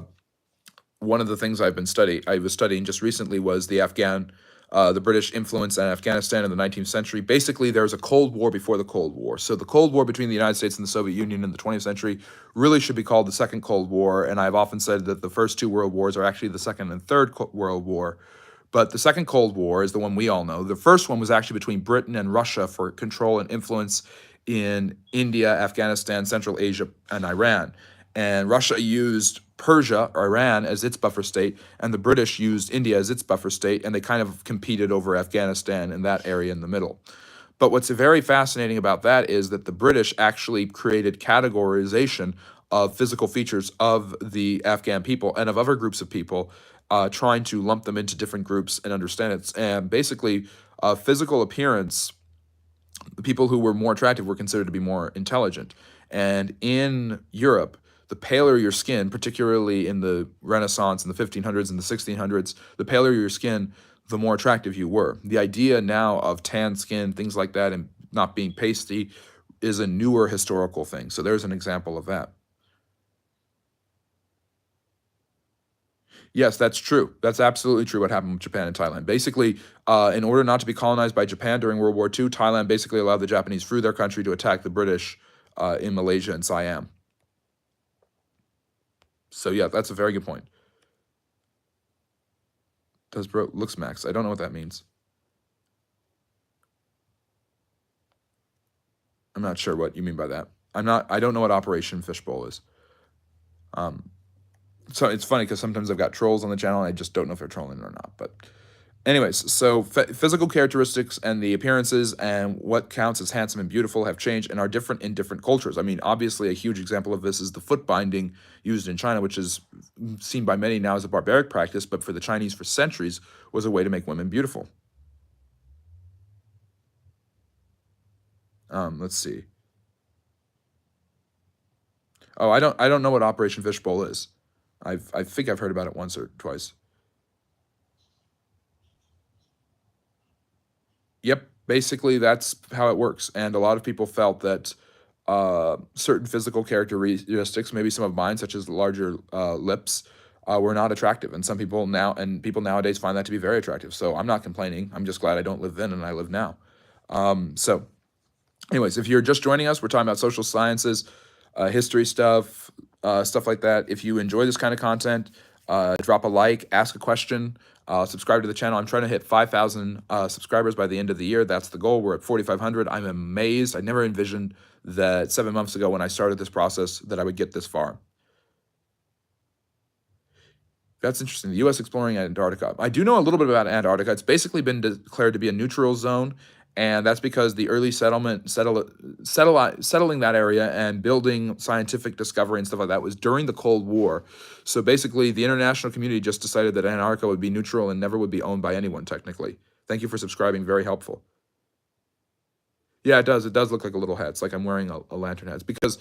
one of the things I was studying just recently was the British influence in Afghanistan in the 19th century. Basically, there was a Cold War before the Cold War. So the Cold War between the United States and the Soviet Union in the 20th century really should be called the Second Cold War. And I've often said that the first two world wars are actually the Second and Third World War. But the Second Cold War is the one we all know. The first one was actually between Britain and Russia for control and influence in India, Afghanistan, Central Asia, and Iran. And Russia used Persia, or Iran, as its buffer state, and the British used India as its buffer state, and they kind of competed over Afghanistan and that area in the middle. But what's very fascinating about that is that the British actually created categorization of physical features of the Afghan people and of other groups of people, trying to lump them into different groups and understand it. And basically, physical appearance, the people who were more attractive were considered to be more intelligent. And in Europe, the paler your skin, particularly in the Renaissance in the 1500s and the 1600s, the paler your skin, the more attractive you were. The idea now of tan skin, things like that, and not being pasty is a newer historical thing. So there's an example of that. Yes, that's true. That's absolutely true what happened with Japan and Thailand. Basically, in order not to be colonized by Japan during World War II, Thailand basically allowed the Japanese through their country to attack the British in Malaysia and Siam. So yeah, that's a very good point. Does bro looks max? I don't know what that means. I'm not sure what you mean by that. I don't know what Operation Fishbowl is. Um, so it's funny because sometimes I've got trolls on the channel and I just don't know if they're trolling or not. But anyways, so physical characteristics and the appearances and what counts as handsome and beautiful have changed and are different in different cultures. I mean, obviously, a huge example of this is the foot binding used in China, which is seen by many now as a barbaric practice, but for the Chinese for centuries was a way to make women beautiful. Let's see. Oh, I don't know what Operation Fishbowl is. I think I've heard about it once or twice. Yep, basically that's how it works. And a lot of people felt that certain physical characteristics, maybe some of mine, such as larger lips, were not attractive. And people nowadays find that to be very attractive. So I'm not complaining. I'm just glad I don't live then and I live now. So, anyways, if you're just joining us, we're talking about social sciences, history stuff, stuff like that. If you enjoy this kind of content, drop a like, ask a question. Subscribe to the channel. I'm trying to hit 5,000 subscribers by the end of the year. That's the goal. We're at 4,500. I'm amazed. I never envisioned that 7 months ago when I started this process that I would get this far. That's interesting. The U.S. exploring Antarctica. I do know a little bit about Antarctica. It's basically been declared to be a neutral zone, and that's because the early settling that area and building scientific discovery and stuff like that was during the Cold War. So basically, the international community just decided that Antarctica would be neutral and never would be owned by anyone, technically. Thank you for subscribing. Very helpful. Yeah, it does. It does look like a little hat. It's like I'm wearing a lantern hat. It's because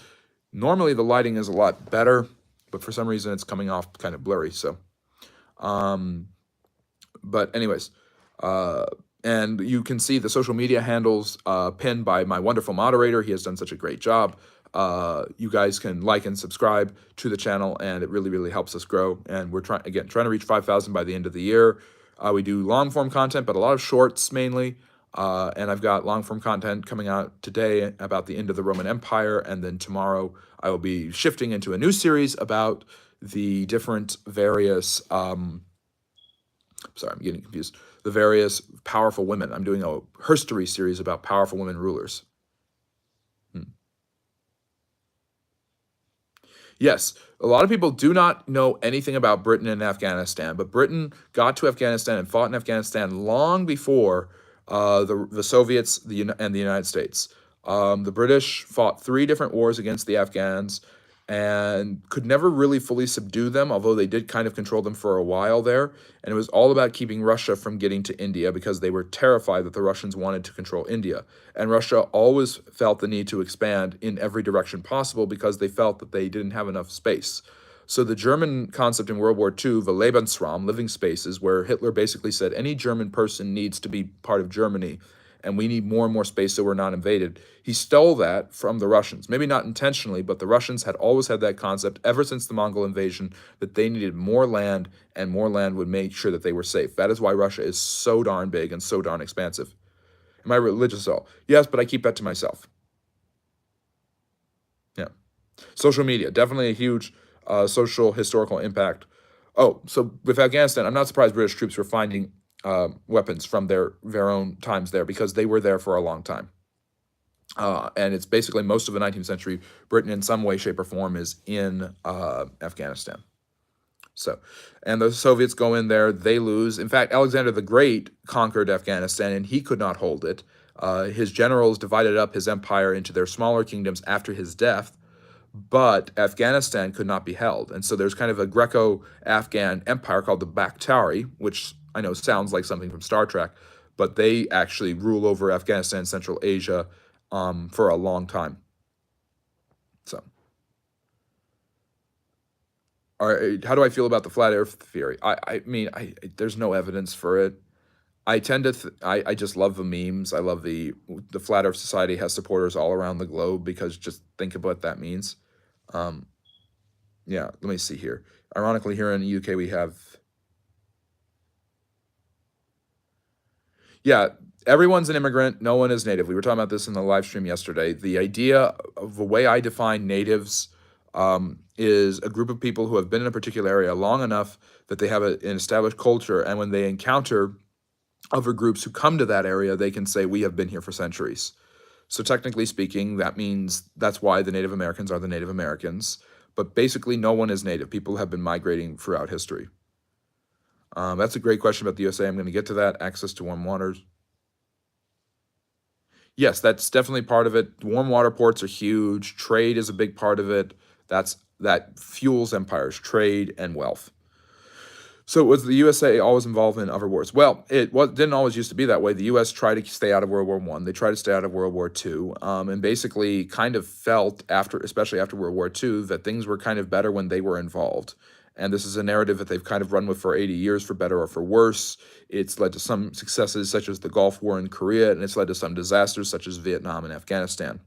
normally the lighting is a lot better, but for some reason it's coming off kind of blurry. So, but anyways, and you can see the social media handles pinned by my wonderful moderator. He has done such a great job. You guys can like and subscribe to the channel, and it really, really helps us grow. And we're trying to reach 5,000 by the end of the year. We do long form content, but a lot of shorts mainly. And I've got long form content coming out today about the end of the Roman Empire, and then tomorrow I will be shifting into a new series about the different various. Sorry, I'm getting confused. The various powerful women. I'm doing a herstory series about powerful women rulers. Yes, a lot of people do not know anything about Britain and Afghanistan, but Britain got to Afghanistan and fought in Afghanistan long before the Soviets and the United States. The British fought 3 different wars against the Afghans and could never really fully subdue them, although they did kind of control them for a while there. And it was all about keeping Russia from getting to India because they were terrified that the Russians wanted to control India. And Russia always felt the need to expand in every direction possible because they felt that they didn't have enough space. So the German concept in World War II, the Lebensraum, living spaces, where Hitler basically said any German person needs to be part of Germany, and we need more and more space so we're not invaded. He stole that from the Russians. Maybe not intentionally, but the Russians had always had that concept ever since the Mongol invasion that they needed more land, and more land would make sure that they were safe. That is why Russia is so darn big and so darn expansive. Am I religious at all? Yes, but I keep that to myself. Yeah. Social media, definitely a huge social historical impact. Oh, so with Afghanistan, I'm not surprised British troops were finding weapons from their own times there because they were there for a long time. And it's basically most of the 19th century, Britain in some way, shape, or form is in Afghanistan. So, and the Soviets go in there, they lose. In fact, Alexander the Great conquered Afghanistan and he could not hold it. His generals divided up his empire into their smaller kingdoms after his death, but Afghanistan could not be held. And so there's kind of a Greco-Afghan empire called the Bakhtari, which I know sounds like something from Star Trek, but they actually rule over Afghanistan and Central Asia for a long time. So, how do I feel about the flat Earth theory? I mean, there's no evidence for it. I tend to, I just love the memes. I love the Flat Earth Society has supporters all around the globe because just think of what that means. Yeah, let me see here. Ironically, here in the UK, we have, yeah, everyone's an immigrant. No one is native. We were talking about this in the live stream yesterday. The idea of the way I define natives is a group of people who have been in a particular area long enough that they have an established culture, and when they encounter other groups who come to that area, they can say, we have been here for centuries. So technically speaking, that means that's why the Native Americans are the Native Americans. But basically, no one is native. People have been migrating throughout history. That's a great question about the USA. I'm going to get to that. Access to warm waters. Yes, that's definitely part of it. Warm water ports are huge. Trade is a big part of it. That fuels empires, trade and wealth. So was the USA always involved in other wars? Well, didn't always used to be that way. The U.S. tried to stay out of World War I. They tried to stay out of World War II, and basically kind of felt, especially after World War II, that things were kind of better when they were involved. And this is a narrative that they've kind of run with for 80 years, for better or for worse. It's led to some successes, such as the Gulf War in Korea, and it's led to some disasters, such as Vietnam and Afghanistan.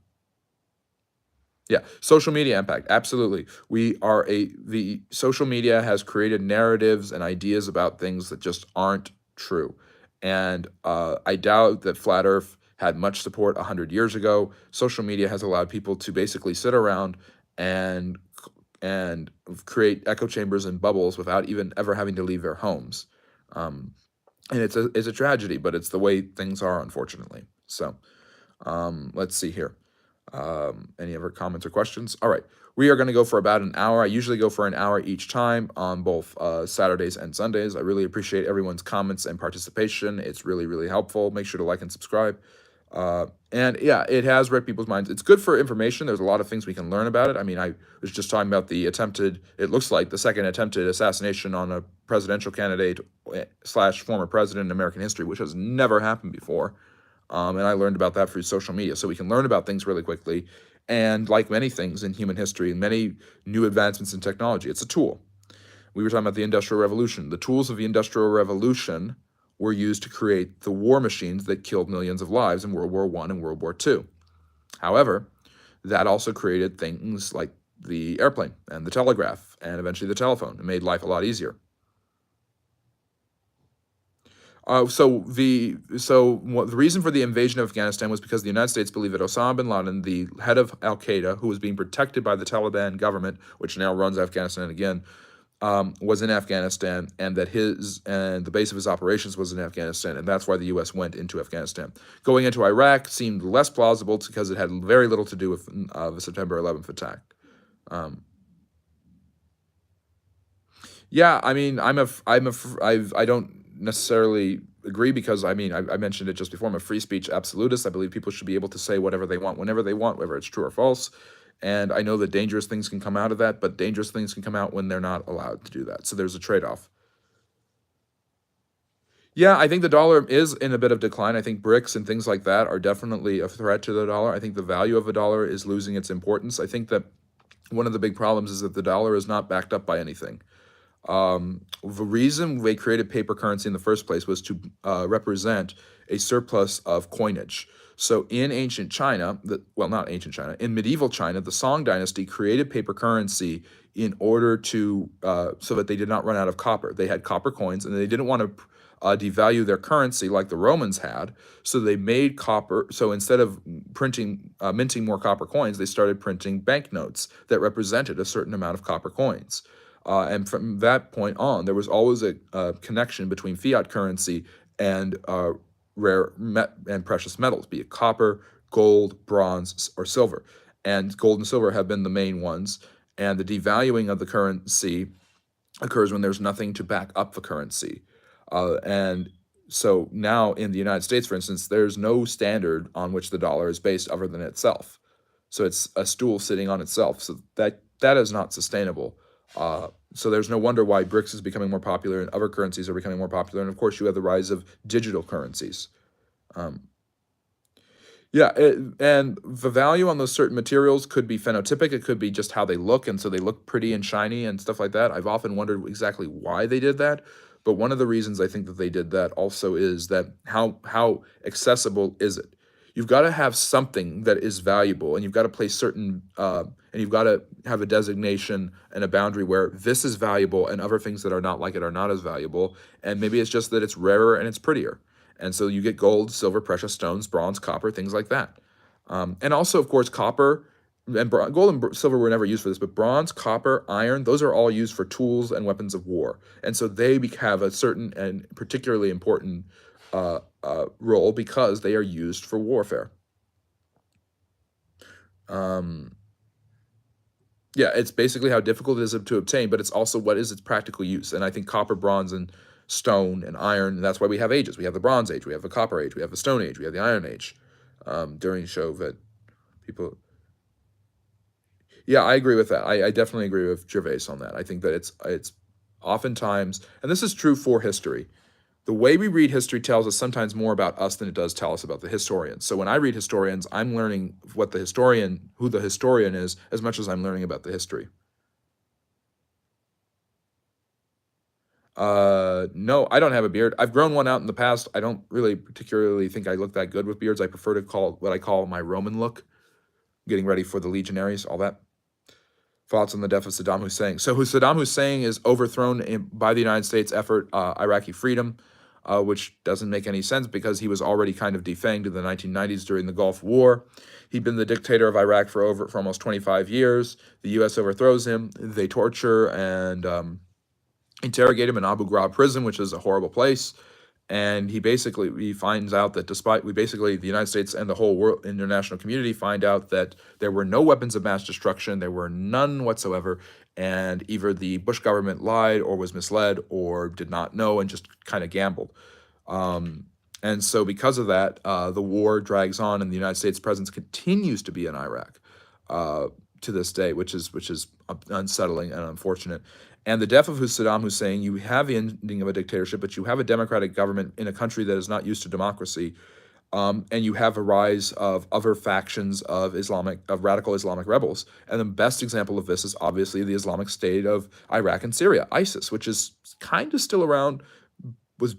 Yeah, social media impact, absolutely. The social media has created narratives and ideas about things that just aren't true. And I doubt that Flat Earth had much support 100 years ago. Social media has allowed people to basically sit around and create echo chambers and bubbles without even ever having to leave their homes. And it's a tragedy, but it's the way things are, unfortunately. So let's see here. Any other comments or questions? All right. We are going to go for about an hour. I usually go for an hour each time on both Saturdays and Sundays. I really appreciate everyone's comments and participation. It's really, really helpful. Make sure to like and subscribe. And yeah, it has read people's minds. It's good for information. There's a lot of things we can learn about it. I mean, I was just talking about it looks like the second attempted assassination on a presidential candidate slash former president in American history, which has never happened before. And I learned about that through social media. So we can learn about things really quickly. And like many things in human history and many new advancements in technology, it's a tool. We were talking about the Industrial Revolution. The tools of the Industrial Revolution were used to create the war machines that killed millions of lives in World War I and World War II. However, that also created things like the airplane and the telegraph and eventually the telephone. It made life a lot easier. The reason for the invasion of Afghanistan was because the United States believed that Osama bin Laden, the head of Al Qaeda, who was being protected by the Taliban government, which now runs Afghanistan again, was in Afghanistan, and that the base of his operations was in Afghanistan, and that's why the U.S. went into Afghanistan. Going into Iraq seemed less plausible because it had very little to do with the September 11th attack. Yeah, I mean, I don't necessarily agree because I mean, I mentioned it just before. I'm a free speech absolutist. I believe people should be able to say whatever they want, whenever they want, whether it's true or false. And I know that dangerous things can come out of that, but dangerous things can come out when they're not allowed to do that. So there's a trade-off. Yeah, I think the dollar is in a bit of decline. I think BRICS and things like that are definitely a threat to the dollar. I think the value of a dollar is losing its importance. I think that one of the big problems is that the dollar is not backed up by anything. The reason they created paper currency in the first place was to represent a surplus of coinage. So in ancient China, not ancient China, in medieval China, the Song dynasty created paper currency in order to so that they did not run out of copper. They had copper coins, and they didn't want to devalue their currency like the Romans had. So they made copper. So instead of minting more copper coins, they started printing banknotes that represented a certain amount of copper coins. And from that point on, there was always a connection between fiat currency and rare and precious metals, be it copper, gold, bronze, or silver. And gold and silver have been the main ones. And the devaluing of the currency occurs when there's nothing to back up the currency. And so now in the United States, for instance, there's no standard on which the dollar is based other than itself. So it's a stool sitting on itself. So that is not sustainable. So there's no wonder why BRICS is becoming more popular and other currencies are becoming more popular. And of course, you have the rise of digital currencies. And the value on those certain materials could be phenotypic. It could be just how they look, and so they look pretty and shiny and stuff like that. I've often wondered exactly why they did that. But one of the reasons I think that they did that also is that how accessible is it? You've got to have something that is valuable, and you've got to place certain, and you've got to have a designation and a boundary where this is valuable and other things that are not like it are not as valuable. And maybe it's just that it's rarer and it's prettier. And so you get gold, silver, precious stones, bronze, copper, things like that. And also, of course, copper and gold and silver were never used for this, but bronze, copper, iron, those are all used for tools and weapons of war. And so they have a certain and particularly important role because they are used for warfare. It's basically how difficult it is to obtain, but it's also what is its practical use. And I think copper, bronze, and stone and iron, and that's why we have ages. We have the Bronze Age, we have the Copper Age, we have the Stone Age, we have the Iron Age. During the show that people... Yeah, I agree with that. I definitely agree with Gervais on that. I think that it's oftentimes, and this is true for history, the way we read history tells us sometimes more about us than it does tell us about the historians. So when I read historians, I'm learning who the historian is, as much as I'm learning about the history. No, I don't have a beard. I've grown one out in the past. I don't really particularly think I look that good with beards. I prefer to call what I call my Roman look, getting ready for the legionaries, all that. Thoughts on the death of Saddam Hussein. So Saddam Hussein is overthrown by the United States effort, Iraqi freedom, which doesn't make any sense because he was already kind of defanged in the 1990s during the Gulf War. He'd been the dictator of Iraq for almost 25 years. The U.S. overthrows him. They torture and interrogate him in Abu Ghraib prison, which is a horrible place. And he finds out that the United States and the whole world international community find out that there were no weapons of mass destruction, there were none whatsoever, and either the Bush government lied or was misled or did not know and just kind of gambled. And so because of that, the war drags on, and the United States presence continues to be in Iraq to this day, which is unsettling and unfortunate. And the death of Saddam Hussein, you have the ending of a dictatorship, but you have a democratic government in a country that is not used to democracy, and you have a rise of other factions of radical Islamic rebels. And the best example of this is obviously the Islamic State of Iraq and Syria, ISIS, which is kind of still around, was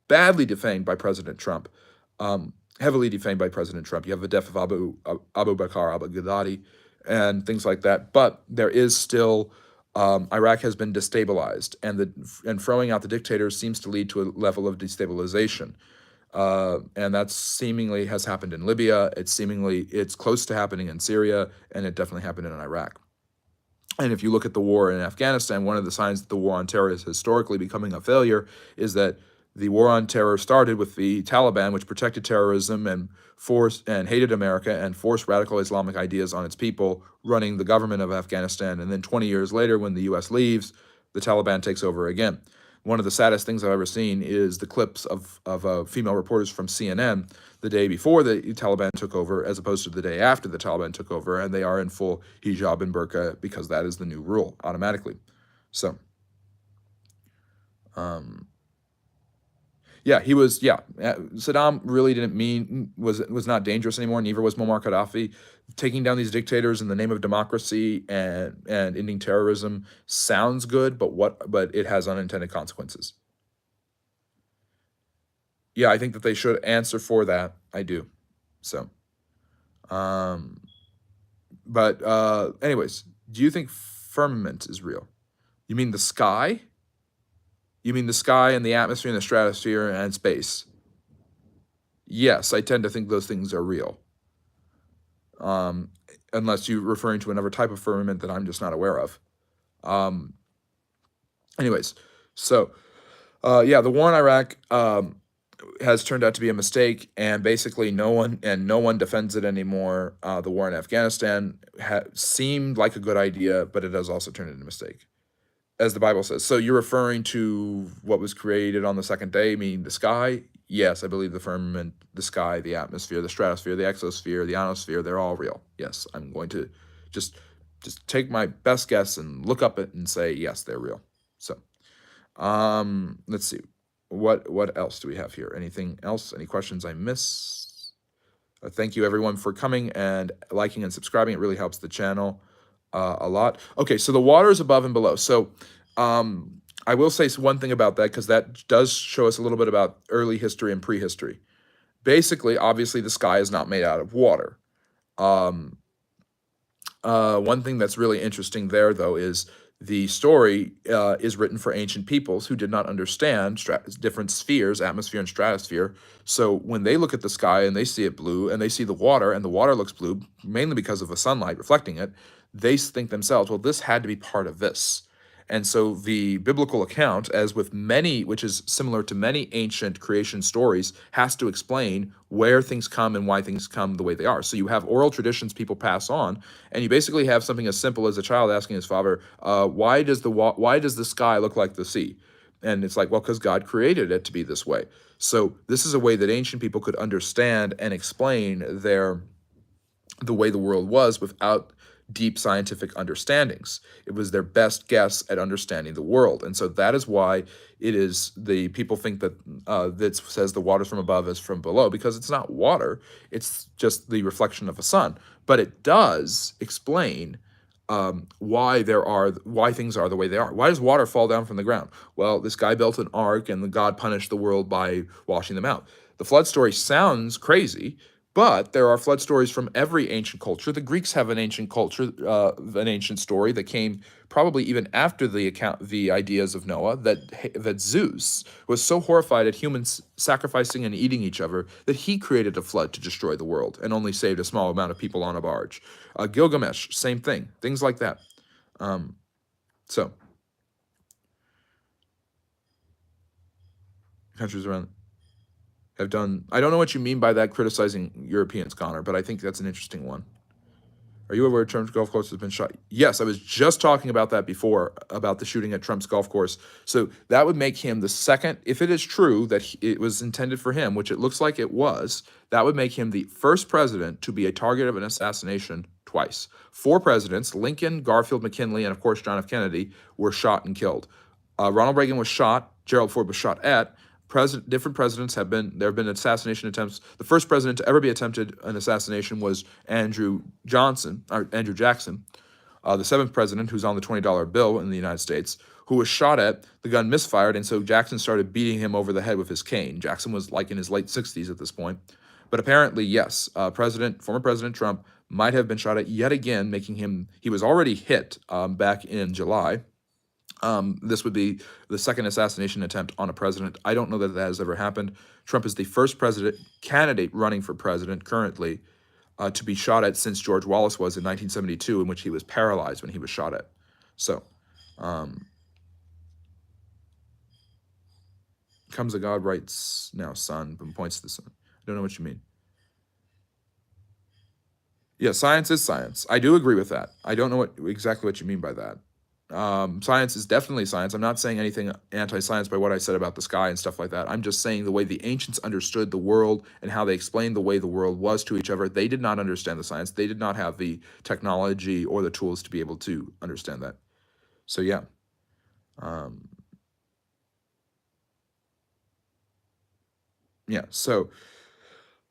badly defamed by President Trump, heavily defamed by President Trump. You have the death of Abu Bakr al-Baghdadi and things like that. But there is still, Iraq has been destabilized, and throwing out the dictators seems to lead to a level of destabilization. And that seemingly has happened in Libya. It's close to happening in Syria, and it definitely happened in Iraq. And if you look at the war in Afghanistan, one of the signs that the war on terror is historically becoming a failure is that the war on terror started with the Taliban, which protected terrorism and hated America and forced radical Islamic ideas on its people, running the government of Afghanistan. And then 20 years later, when the U.S. leaves, the Taliban takes over again. One of the saddest things I've ever seen is the clips of female reporters from CNN the day before the Taliban took over, as opposed to the day after the Taliban took over, and they are in full hijab and burqa because that is the new rule automatically. So, yeah, Saddam really was not dangerous anymore. Neither was Muammar Gaddafi. Taking down these dictators in the name of democracy and ending terrorism sounds good, but it has unintended consequences. Yeah, I think that they should answer for that. I do. So, but anyways, do you think firmament is real? You mean the sky? You mean the sky and the atmosphere and the stratosphere and space? Yes, I tend to think those things are real. Unless you're referring to another type of firmament that I'm just not aware of. Anyways, so yeah, the war in Iraq has turned out to be a mistake, and basically no one defends it anymore. The war in Afghanistan seemed like a good idea, but it has also turned into a mistake, as the Bible says. So you're referring to what was created on the second day, meaning the sky? Yes, I believe the firmament, the sky, the atmosphere, the stratosphere, the exosphere, the ionosphere, they're all real. Yes, I'm going to just take my best guess and look up it and say, yes, they're real. So, let's see. What else do we have here? Anything else? Any questions I miss? Thank you everyone for coming and liking and subscribing. It really helps the channel a lot. Okay, so the water is above and below. So I will say one thing about that, because that does show us a little bit about early history and prehistory. Basically, obviously, the sky is not made out of water. One thing that's really interesting there, though, is the story is written for ancient peoples who did not understand different spheres, atmosphere and stratosphere. So when they look at the sky and they see it blue, and they see the water, and the water looks blue, mainly because of the sunlight reflecting it, they think themselves, well, this had to be part of this. And so the biblical account, as with many, which is similar to many ancient creation stories, has to explain where things come and why things come the way they are. So you have oral traditions people pass on, and you basically have something as simple as a child asking his father, why does the sky look like the sea? And it's like, well, because God created it to be this way. So this is a way that ancient people could understand and explain the way the world was without deep scientific understandings. It was their best guess at understanding the world. And so that is why it is the people think that that says the water's from above is from below, because it's not water, it's just the reflection of the sun. But it does explain why things are the way they are. Why does water fall down from the ground? Well, this guy built an ark and God punished the world by washing them out. The flood story sounds crazy, but there are flood stories from every ancient culture. The Greeks have an ancient culture, an ancient story that came probably even after the ideas of Noah, that Zeus was so horrified at humans sacrificing and eating each other that he created a flood to destroy the world and only saved a small amount of people on a barge. Gilgamesh, same thing, things like that. So countries around have done. I don't know what you mean by that, criticizing Europeans, Connor, but I think that's an interesting one. Are you aware Trump's golf course has been shot? Yes, I was just talking about that before, about the shooting at Trump's golf course. So that would make him the second, if it is true that it was intended for him, which it looks like it was, that would make him the first president to be a target of an assassination twice. Four presidents, Lincoln, Garfield, McKinley, and of course John F. Kennedy, were shot and killed. Ronald Reagan was shot, Gerald Ford was shot at. Different presidents there have been assassination attempts. The first president to ever be attempted an assassination was Andrew Jackson, the seventh president, who's on the $20 bill in the United States, who was shot at. The gun misfired, and so Jackson started beating him over the head with his cane. Jackson was like in his late 60s at this point. But apparently, yes, former President Trump might have been shot at yet again, making him, he was already hit back in July. This would be the second assassination attempt on a president. I don't know that that has ever happened. Trump is the first president candidate running for president currently to be shot at since George Wallace was in 1972, in which he was paralyzed when he was shot at. So, comes a God writes now, son, and points to the sun. I don't know what you mean. Yeah, science is science. I do agree with that. I don't know exactly what you mean by that. Science is definitely science. I'm not saying anything anti-science by what I said about the sky and stuff like that. I'm just saying the way the ancients understood the world and how they explained the way the world was to each other. They did not understand the science. They did not have the technology or the tools to be able to understand that. So yeah. Yeah. So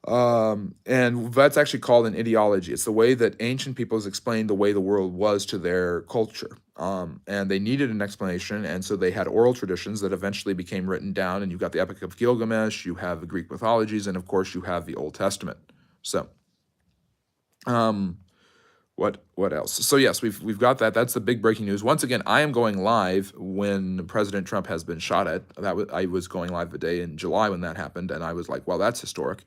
and that's actually called an ideology. It's the way that ancient peoples explained the way the world was to their culture. And they needed an explanation, and so they had oral traditions that eventually became written down. And you've got the Epic of Gilgamesh, you have the Greek mythologies, and of course you have the Old Testament. So, what else? So yes, we've got that. That's the big breaking news. Once again, I am going live when President Trump has been shot at. I was going live the day in July when that happened, and I was like, well, that's historic.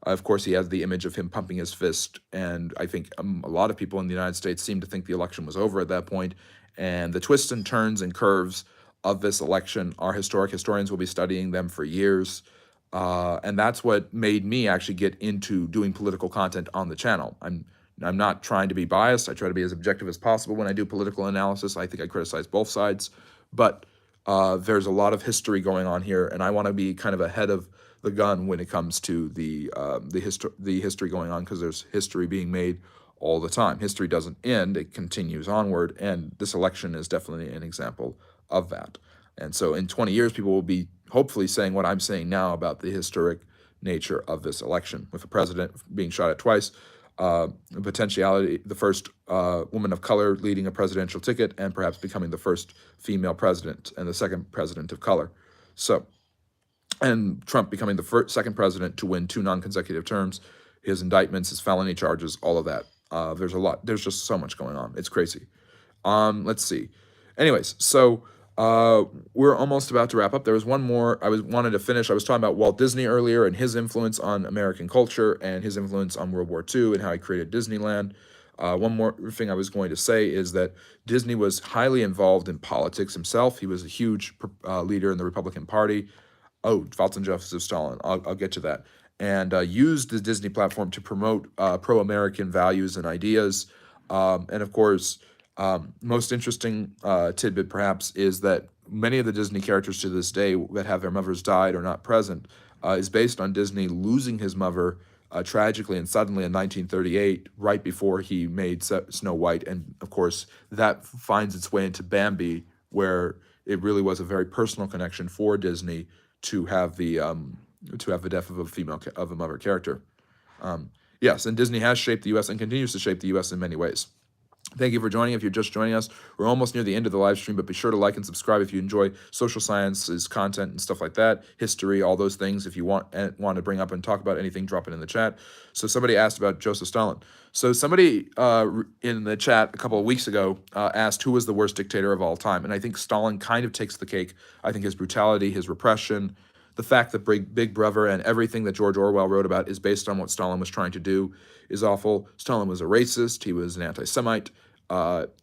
Of course, he has the image of him pumping his fist, and I think a lot of people in the United States seem to think the election was over at that point. And the twists and turns and curves of this election are historic. Historians will be studying them for years. And that's what made me actually get into doing political content on the channel. I'm not trying to be biased. I try to be as objective as possible when I do political analysis. I think I criticize both sides, but there's a lot of history going on here, and I want to be kind of ahead of the gun when it comes to the history going on, because there's history being made all the time. History doesn't end, it continues onward, and this election is definitely an example of that. And so in 20 years, people will be hopefully saying what I'm saying now about the historic nature of this election, with a president being shot at twice, potentiality, the first woman of color leading a presidential ticket, and perhaps becoming the first female president and the second president of color. So, and Trump becoming the second president to win 2 non-consecutive terms, his indictments, his felony charges, all of that. There's a lot. There's just so much going on. It's crazy. Let's see. Anyways, so we're almost about to wrap up. There was one more I wanted to finish. I was talking about Walt Disney earlier and his influence on American culture and his influence on World War II and how he created Disneyland. One more thing I was going to say is that Disney was highly involved in politics himself. He was a huge leader in the Republican Party. Oh, Walter Joseph Stalin. I'll get to that. And used the Disney platform to promote pro-American values and ideas. And of course, most interesting tidbit perhaps is that many of the Disney characters to this day that have their mothers died or not present is based on Disney losing his mother tragically and suddenly in 1938, right before he made Snow White. And of course, that finds its way into Bambi, where it really was a very personal connection for Disney to have the death of a mother character. Yes, and Disney has shaped the U.S. and continues to shape the U.S. in many ways. Thank you for joining. If you're just joining us, we're almost near the end of the live stream, but be sure to like and subscribe if you enjoy social sciences content and stuff like that, history, all those things. If you want to bring up and talk about anything, drop it in the chat. So somebody asked about Joseph Stalin. So somebody in the chat a couple of weeks ago asked who was the worst dictator of all time, and I think Stalin kind of takes the cake. I think his brutality, his repression, the fact that Big Brother and everything that George Orwell wrote about is based on what Stalin was trying to do is awful. Stalin was a racist. He was an anti-Semite.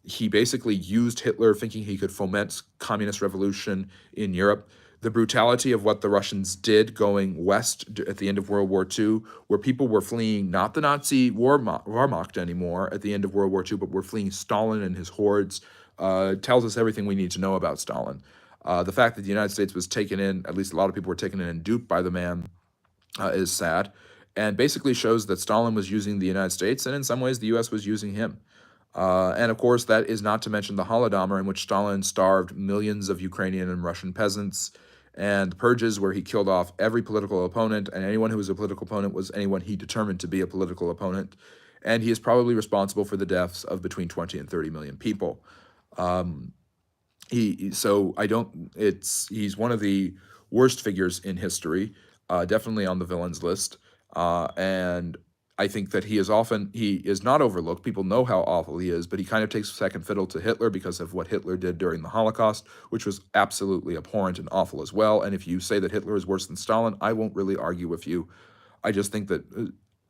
He basically used Hitler thinking he could foment communist revolution in Europe. the brutality of what the Russians did going west at the end of World War II, where people were fleeing not the Nazi Wehrmacht anymore at the end of World War II, but were fleeing Stalin and his hordes, tells us everything we need to know about Stalin. The fact that the United States was taken in, at least a lot of people were taken in and duped by the man, is sad, and basically shows that Stalin was using the United States, and in some ways the U.S. was using him. And of course, that is not to mention the Holodomor, in which Stalin starved millions of Ukrainian and Russian peasants, and the purges, where he killed off every political opponent, and anyone who was a political opponent was anyone he determined to be a political opponent. And he is probably responsible for the deaths of between 20 and 30 million people. So I don't. He's one of the worst figures in history, definitely on the villains list, and I think that he is not overlooked. People know how awful he is, but he kind of takes second fiddle to Hitler because of what Hitler did during the Holocaust, which was absolutely abhorrent and awful as well. And if you say that Hitler is worse than Stalin, I won't really argue with you. I just think that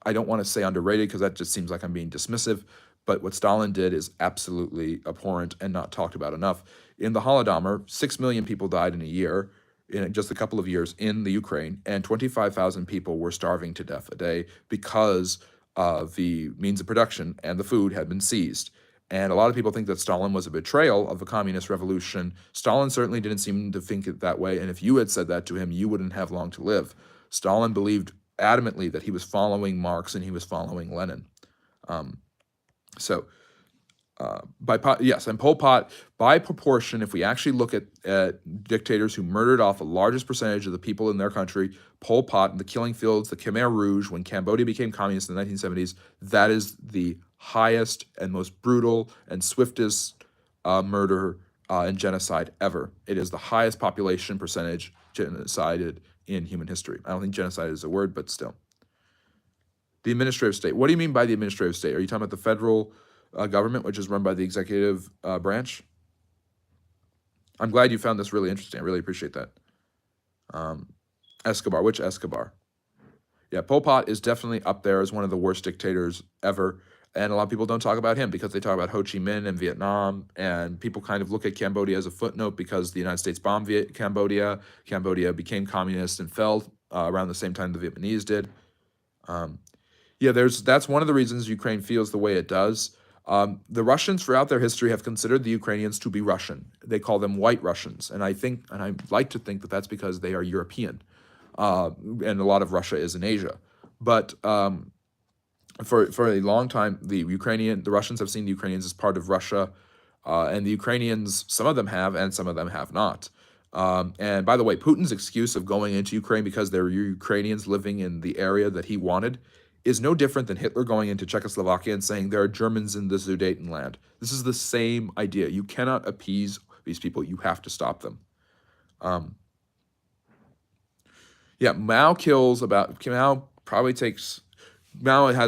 I don't want to say underrated because that just seems like I'm being dismissive. But what Stalin did is absolutely abhorrent and not talked about enough. In the Holodomor, 6 million people died in a year, in just a couple of years in the Ukraine, and 25,000 people were starving to death a day because the means of production and the food had been seized. And a lot of people think that Stalin was a betrayal of the communist revolution. Stalin certainly didn't seem to think it that way, and if you had said that to him, you wouldn't have long to live. Stalin believed adamantly that he was following Marx and he was following Lenin. So yes, and Pol Pot, by proportion, if we actually look at dictators who murdered off the largest percentage of the people in their country, Pol Pot and the Killing Fields, the Khmer Rouge, when Cambodia became communist in the 1970s, that is the highest and most brutal and swiftest murder and genocide ever. It is the highest population percentage genocided in human history. I don't think genocide is a word, but still. The administrative state. What do you mean by the administrative state? Are you talking about the federal government, which is run by the executive branch? I'm glad you found this really interesting. I really appreciate that. Escobar. Which Escobar? Yeah, Pol Pot is definitely up there as one of the worst dictators ever. And a lot of people don't talk about him because they talk about Ho Chi Minh and Vietnam, and people kind of look at Cambodia as a footnote because the United States bombed Cambodia. Cambodia became communist and fell around the same time the Vietnamese did. Yeah, that's one of the reasons Ukraine feels the way it does. The Russians, throughout their history, have considered the Ukrainians to be Russian. They call them White Russians, and I like to think that that's because they are European, and a lot of Russia is in Asia. But for a long time, the Russians have seen the Ukrainians as part of Russia, and the Ukrainians, some of them have, and some of them have not. And by the way, Putin's excuse of going into Ukraine because there are Ukrainians living in the area that he wanted is no different than Hitler going into Czechoslovakia and saying there are Germans in the Sudetenland. This is the same idea. You cannot appease these people. You have to stop them. Yeah, Mao has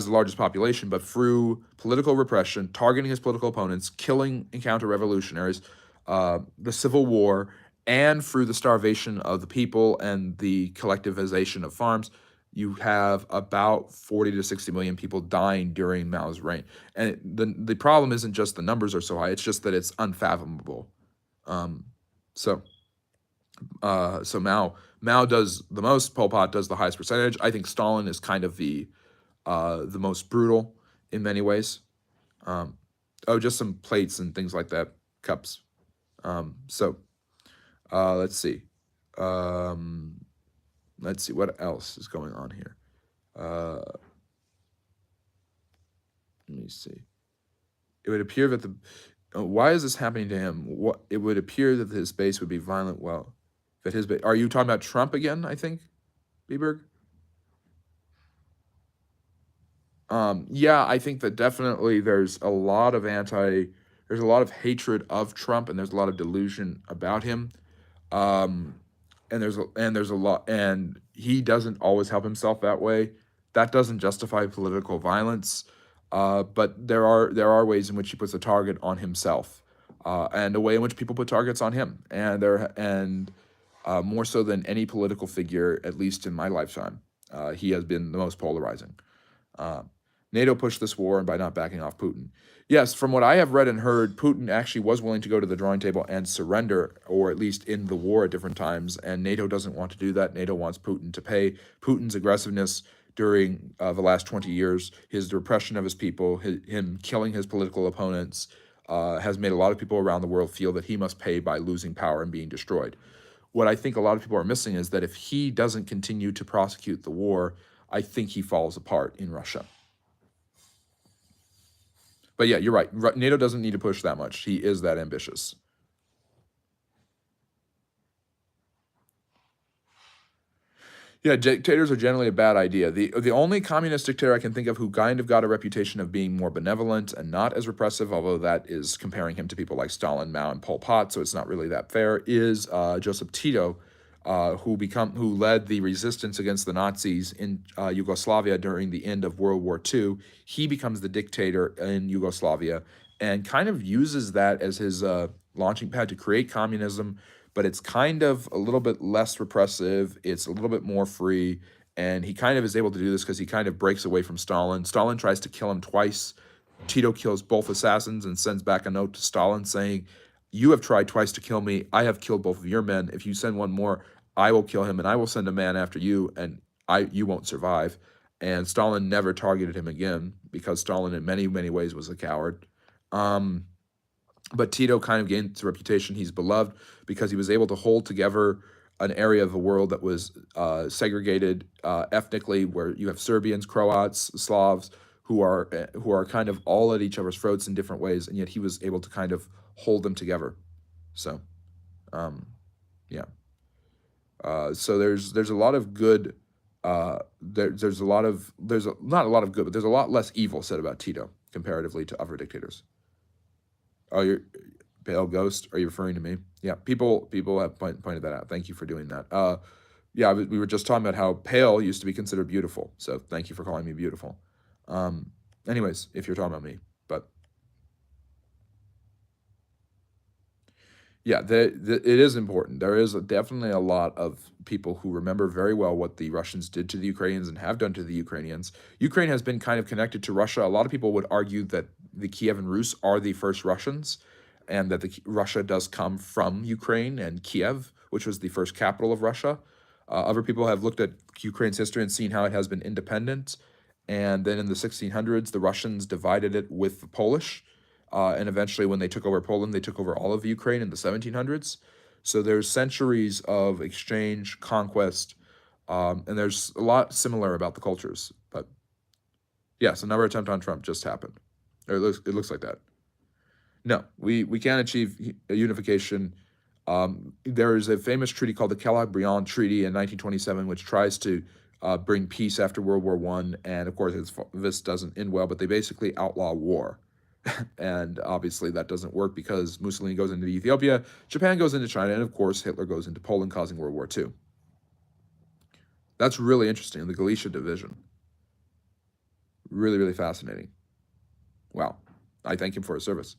the largest population, but through political repression, targeting his political opponents, killing and counter-revolutionaries, the Civil War, and through the starvation of the people and the collectivization of farms, you have about 40 to 60 million people dying during Mao's reign. And the problem isn't just the numbers are so high, it's just that it's unfathomable. So Mao does the most, Pol Pot does the highest percentage. I think Stalin is kind of the most brutal in many ways. Just some plates and things like that, cups. Let's see. Let's see what else is going on here. Let me see. It would appear that why is this happening to him? It would appear that his base would be violent. Well, that his base. Are you talking about Trump again? I think, Bieberg. Yeah, I think that definitely there's a lot of hatred of Trump, and there's a lot of delusion about him. And there's a lot, and he doesn't always help himself that way. That doesn't justify political violence, but there are ways in which he puts a target on himself, and a way in which people put targets on him, and more so than any political figure, at least in my lifetime, he has been the most polarizing. NATO pushed this war and by not backing off Putin. Yes, from what I have read and heard, Putin actually was willing to go to the drawing table and surrender, or at least in the war at different times, and NATO doesn't want to do that. NATO wants Putin to pay. Putin's aggressiveness during the last 20 years, his repression of his people, him killing his political opponents, has made a lot of people around the world feel that he must pay by losing power and being destroyed. What I think a lot of people are missing is that if he doesn't continue to prosecute the war, I think he falls apart in Russia. But yeah, you're right. NATO doesn't need to push that much. He is that ambitious. Yeah, dictators are generally a bad idea. The only communist dictator I can think of who kind of got a reputation of being more benevolent and not as repressive, although that is comparing him to people like Stalin, Mao, and Pol Pot, so it's not really that fair, is Joseph Tito, who led the resistance against the Nazis in Yugoslavia during the end of World War II. He becomes the dictator in Yugoslavia and kind of uses that as his launching pad to create communism, but it's kind of a little bit less repressive. It's a little bit more free, and he kind of is able to do this because he kind of breaks away from Stalin. Stalin tries to kill him twice. Tito kills both assassins and sends back a note to Stalin saying, "You have tried twice to kill me. I have killed both of your men. If you send one more, I will kill him, and I will send a man after you, and you won't survive." And Stalin never targeted him again because Stalin, in many, many ways, was a coward. But Tito kind of gained his reputation. He's beloved because he was able to hold together an area of the world that was segregated ethnically, where you have Serbians, Croats, Slavs, who are kind of all at each other's throats in different ways, and yet he was able to kind of hold them together. So, yeah. So there's a lot of good. There's not a lot of good, but there's a lot less evil said about Tito comparatively to other dictators. Oh, you're Pale Ghost. Are you referring to me? Yeah, people have pointed that out. Thank you for doing that. Yeah, we were just talking about how pale used to be considered beautiful. So thank you for calling me beautiful. Anyways, if you're talking about me, but yeah, it is important. There is definitely a lot of people who remember very well what the Russians did to the Ukrainians and have done to the Ukrainians. Ukraine has been kind of connected to Russia. A lot of people would argue that the Kievan Rus are the first Russians, and that Russia does come from Ukraine and Kiev, which was the first capital of Russia. Other people have looked at Ukraine's history and seen how it has been independent, and then in the 1600s, the Russians divided it with the Polish. And eventually, when they took over Poland, they took over all of Ukraine in the 1700s. So there's centuries of exchange, conquest, and there's a lot similar about the cultures. But yes, another attempt on Trump just happened. Or it looks like that. No, we can't achieve a unification. There is a famous treaty called the Kellogg-Briand Treaty in 1927, which tries to bring peace after World War I. And of course, this doesn't end well, but they basically outlaw war. And obviously that doesn't work because Mussolini goes into Ethiopia, Japan goes into China, and of course Hitler goes into Poland, causing World War II. That's really interesting, the Galicia division. Really, really fascinating. Wow. I thank him for his service.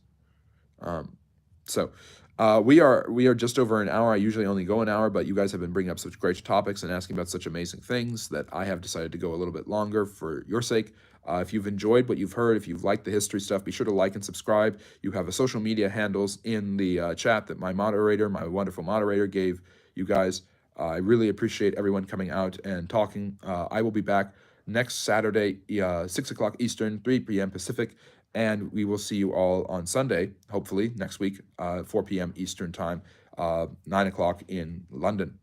We are just over an hour. I usually only go an hour, but you guys have been bringing up such great topics and asking about such amazing things that I have decided to go a little bit longer for your sake. If you've enjoyed what you've heard, if you've liked the history stuff, be sure to like and subscribe. You have a social media handles in the chat that my wonderful moderator, gave you guys. I really appreciate everyone coming out and talking. I will be back next Saturday, 6 o'clock Eastern, 3 p.m. Pacific. And we will see you all on Sunday, hopefully, next week, 4 p.m. Eastern Time, 9 o'clock in London.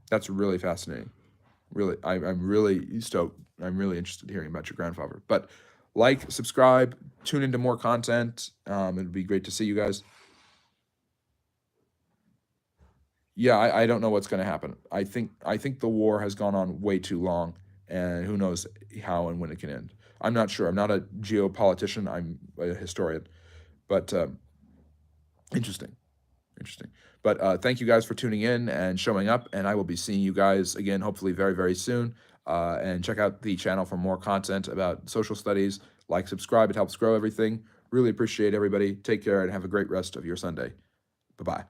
That's really fascinating. Really, I'm really stoked. I'm really interested in hearing about your grandfather. But like, subscribe, tune into more content. It'd be great to see you guys. Yeah, I don't know what's going to happen. I think the war has gone on way too long, and who knows how and when it can end. I'm not sure. I'm not a geopolitician. I'm a historian. But interesting. But thank you guys for tuning in and showing up, and I will be seeing you guys again, hopefully very, very soon. And check out the channel for more content about social studies. Like, subscribe. It helps grow everything. Really appreciate everybody. Take care and have a great rest of your Sunday. Bye-bye.